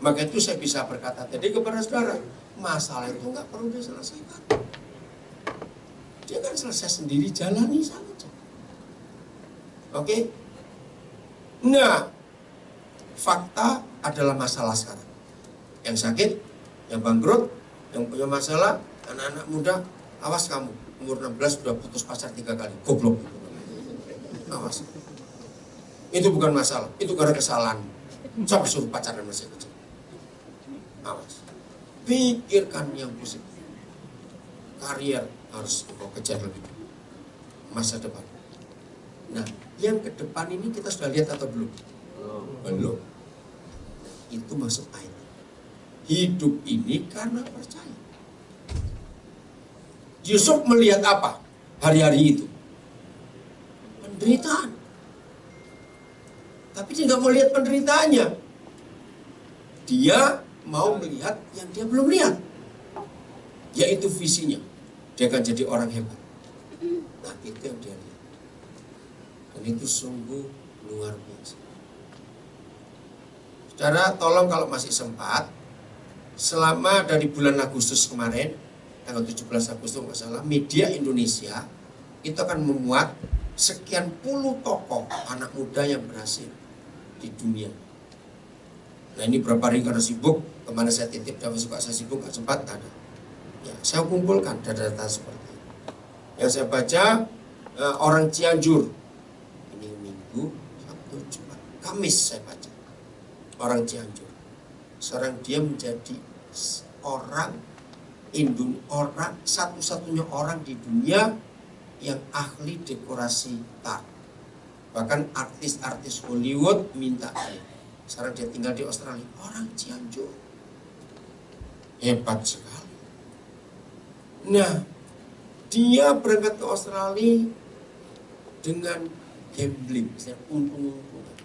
maka itu saya bisa berkata tadi kepada saudara, masalah itu nggak perlu diselesaikan. Dia kan selesai sendiri, jalani saja. Oke? Nah, fakta adalah masalah sekarang. Yang sakit, yang bangkrut, yang punya masalah, anak-anak muda, awas kamu. Umur 16 sudah putus pacar 3 kali. Goblok. Awas. Itu bukan masalah, itu karena kesalahan. Coba suruh pacaran masih kecil. Awas. Pikirkan yang positif. Karier harus kau kejar lebih dulu. Masa depan. Nah, yang ke depan ini kita sudah lihat atau belum? Belum. Itu maksud ayat. Hidup ini karena percaya. Yusuf melihat apa hari-hari itu? Penderitaan. Tapi dia nggak mau lihat penderitaannya. Dia mau melihat yang dia belum lihat. Yaitu visinya. Dia akan jadi orang hebat. Nah, itu yang dia lihat. Dan itu sungguh luar biasa. Saudara, tolong kalau masih sempat, selama dari bulan Agustus kemarin, tanggal 17 Agustus nggak salah, media Indonesia itu akan memuat sekian puluh tokoh anak muda yang berhasil di dunia. Nah, ini berapa hari karena sibuk, kemana saya titip dan suka saya sibuk nggak sempat ada. Ya, saya kumpulkan data-data seperti itu. Yang saya baca orang Cianjur, ini Minggu, Sabtu, Jumat, Kamis saya baca. orang Cianjur. Sekarang dia menjadi orang satu-satunya orang di dunia yang ahli dekorasi tar. Bahkan artis-artis Hollywood minta dia. Sekarang dia tinggal di Australia. Orang Cianjur. Hebat sekali. Nah, dia berangkat ke Australia dengan gambling, untung-untungan.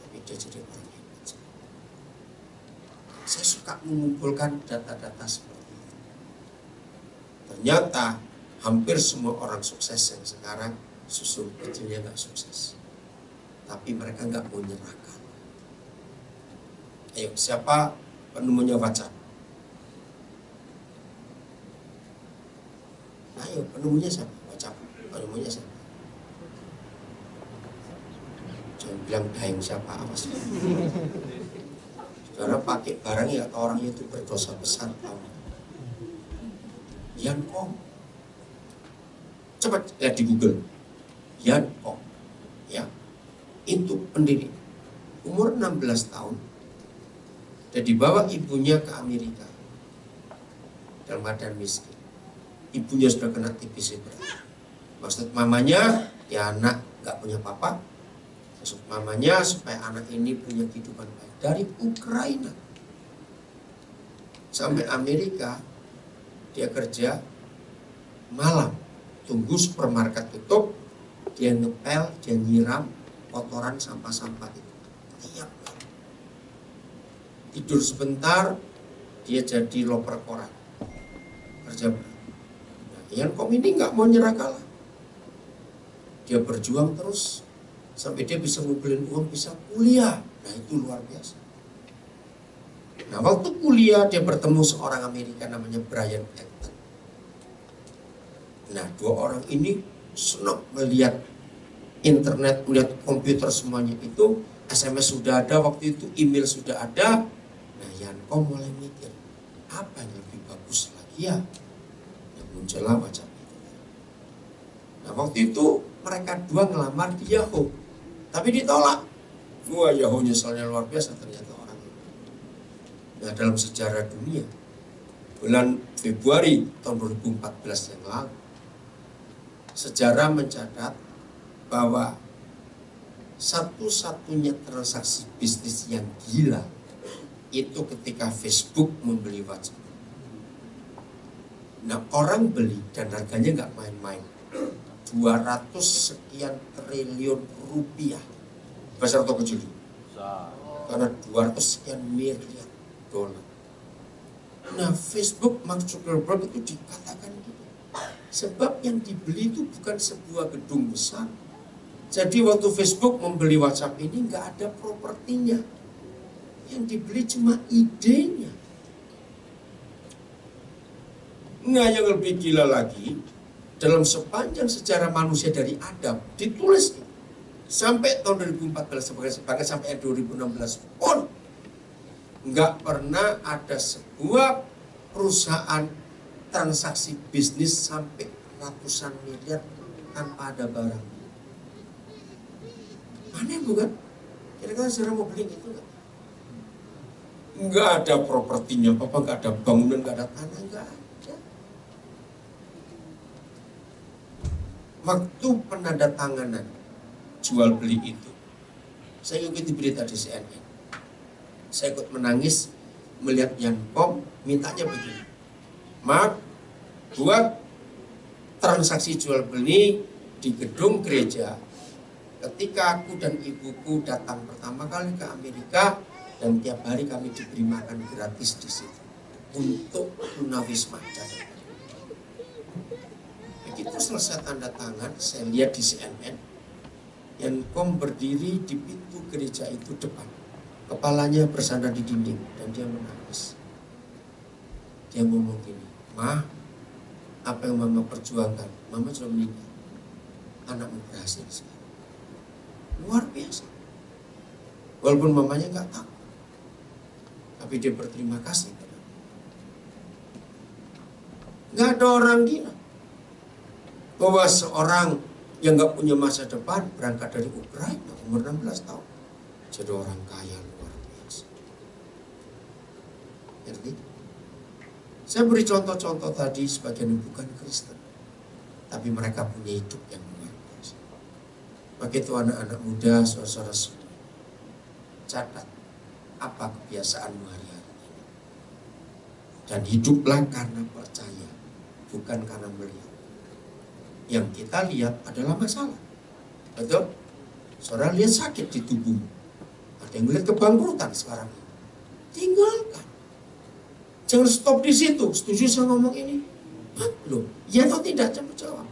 Tapi dia jadi orang hebat. Saya suka mengumpulkan data-data seperti itu. Ternyata hampir semua orang sukses yang sekarang susul kecilnya nggak sukses. Tapi mereka nggak mau nyerahkan. Ayo, siapa penemunya WhatsApp? Ayo, penemunya siapa? WhatsApp. Penemunya siapa? Jangan bilang daeng siapa, awas. Saudara pakai barang ya, orangnya itu berdosa besar, tahu. Yan Kong. Cepat lihat di Google. Yan Kong. Ya. Itu pendiri. Umur 16 tahun. Dan dibawa ibunya ke Amerika. Dalam keadaan miskin. Ibunya sudah kena TBC berat. Maksud mamanya, ya anak gak punya papa. Maksud mamanya supaya anak ini punya kehidupan baik. Dari Ukraina sampai Amerika, dia kerja malam. Tunggu supermarket tutup, dia ngepel, dia nyiram kotoran sampah-sampah itu. Tiap malam. Tidur sebentar, dia jadi loper koran. Kerja berat. Yan Kong ini nggak mau nyerah kalah. Dia berjuang terus sampai dia bisa ngumpulin uang, bisa kuliah. Nah, itu luar biasa. Nah, waktu kuliah dia bertemu seorang Amerika namanya Brian Acton. Nah, dua orang ini senang melihat internet, melihat komputer, semuanya itu. SMS sudah ada waktu itu, email sudah ada. Nah, Yan Kong mulai mikir, apa yang lebih bagus lagi ya? Muncullah WhatsApp itu. Nah, waktu itu mereka dua ngelamar di Yahoo, tapi ditolak. Wah, Yahoo nyeselnya luar biasa ternyata orang itu. Nah, dalam sejarah dunia, bulan Februari tahun 2014 yang lalu, sejarah mencatat bahwa satu-satunya transaksi bisnis yang gila itu ketika Facebook membeli WhatsApp. Nah, orang beli dan harganya nggak main-main, 200 sekian triliun rupiah, besar atau kecil? Karena 200 sekian miliar dolar. Nah, Facebook, Mark Zuckerberg itu dikatakan gitu, sebab yang dibeli itu bukan sebuah gedung besar. Jadi waktu Facebook membeli WhatsApp ini nggak ada propertinya, yang dibeli cuma idenya. Nah, yang lebih gila lagi, dalam sepanjang sejarah manusia dari Adam ditulis sampai tahun 2014 bahkan sampai 2016 pun nggak pernah ada sebuah perusahaan transaksi bisnis sampai ratusan miliar tanpa ada barang. Aneh bukan? Kira-kira saudara mau beli gitu nggak? Nggak ada propertinya, apa nggak ada bangunan, nggak ada tanah, nggak ada. Waktu penandatanganan jual beli itu, saya ikuti berita di CNN. Saya ikut menangis melihat Yan Kong mintanya begini, Mark, buat transaksi jual beli di gedung gereja ketika aku dan ibuku datang pertama kali ke Amerika, dan tiap hari kami diberi makan gratis di situ untuk tunawisma. Begitu selesai tanda tangan, saya lihat di CNN, Yan Kong berdiri di pintu gereja itu depan, kepalanya bersandar di dinding, dan dia menangis. Dia ngomong gini, Ma, apa yang Mama perjuangkan, Mama sudah meninggal, anakmu berhasil sekarang. Luar biasa. Walaupun mamanya nggak tahu, tapi dia berterima kasih. Nggak ada orang gila bahwa seorang yang nggak punya masa depan berangkat dari Ukraina umur 16 tahun. jadi orang kaya luar biasa. Ngerti? Saya beri contoh-contoh tadi sebagian yang bukan Kristen, tapi mereka punya hidup yang luar biasa. Maka itu anak-anak muda, saudara-saudara semua, catat apa kebiasaanmu hari-hari ini. Dan hiduplah karena percaya, bukan karena melihat. Yang kita lihat adalah masalah. Betul? Saudara lihat sakit di tubuh. Ada yang melihat kebangkrutan sekarang. Tinggalkan. Jangan stop di situ. Setuju saya ngomong ini? Loh, ya atau tidak? Jangan jawab.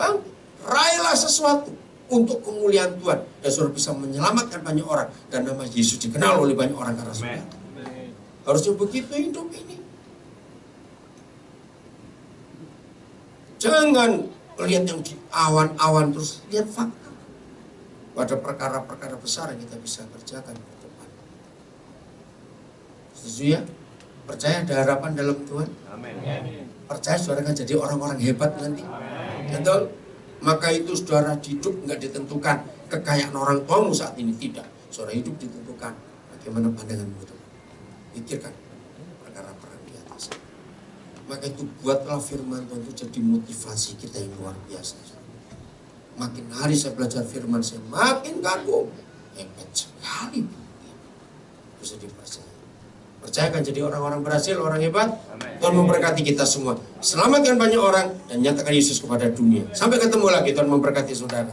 Bang, raihlah sesuatu untuk kemuliaan Tuhan. Dan saudara bisa menyelamatkan banyak orang. Dan nama Yesus dikenal oleh banyak orang karena saudara. Harusnya begitu hidup ini. Jangan lihat yang di awan-awan, terus lihat fakta. Pada perkara-perkara besar yang kita bisa kerjakan ke depan. Setuju ya? Percaya ada harapan dalam Tuhan? Amin. Percaya saudara akan jadi orang-orang hebat nanti? Betul? Maka itu saudara hidup nggak ditentukan kekayaan orang tuamu saat ini, tidak. Saudara hidup ditentukan bagaimana pandanganmu itu. Pikirkan perkara-perkara di atas. Maka itu buatlah firman Tuhan itu jadi motivasi kita yang luar biasa. Makin hari saya belajar firman, saya makin kagum. Hebat sekali. Bisa dipercaya. Percayakan jadi orang-orang berhasil, orang hebat. Tuhan memberkati kita semua. Selamatkan banyak orang dan nyatakan Yesus kepada dunia. Sampai ketemu lagi, Tuhan memberkati saudara.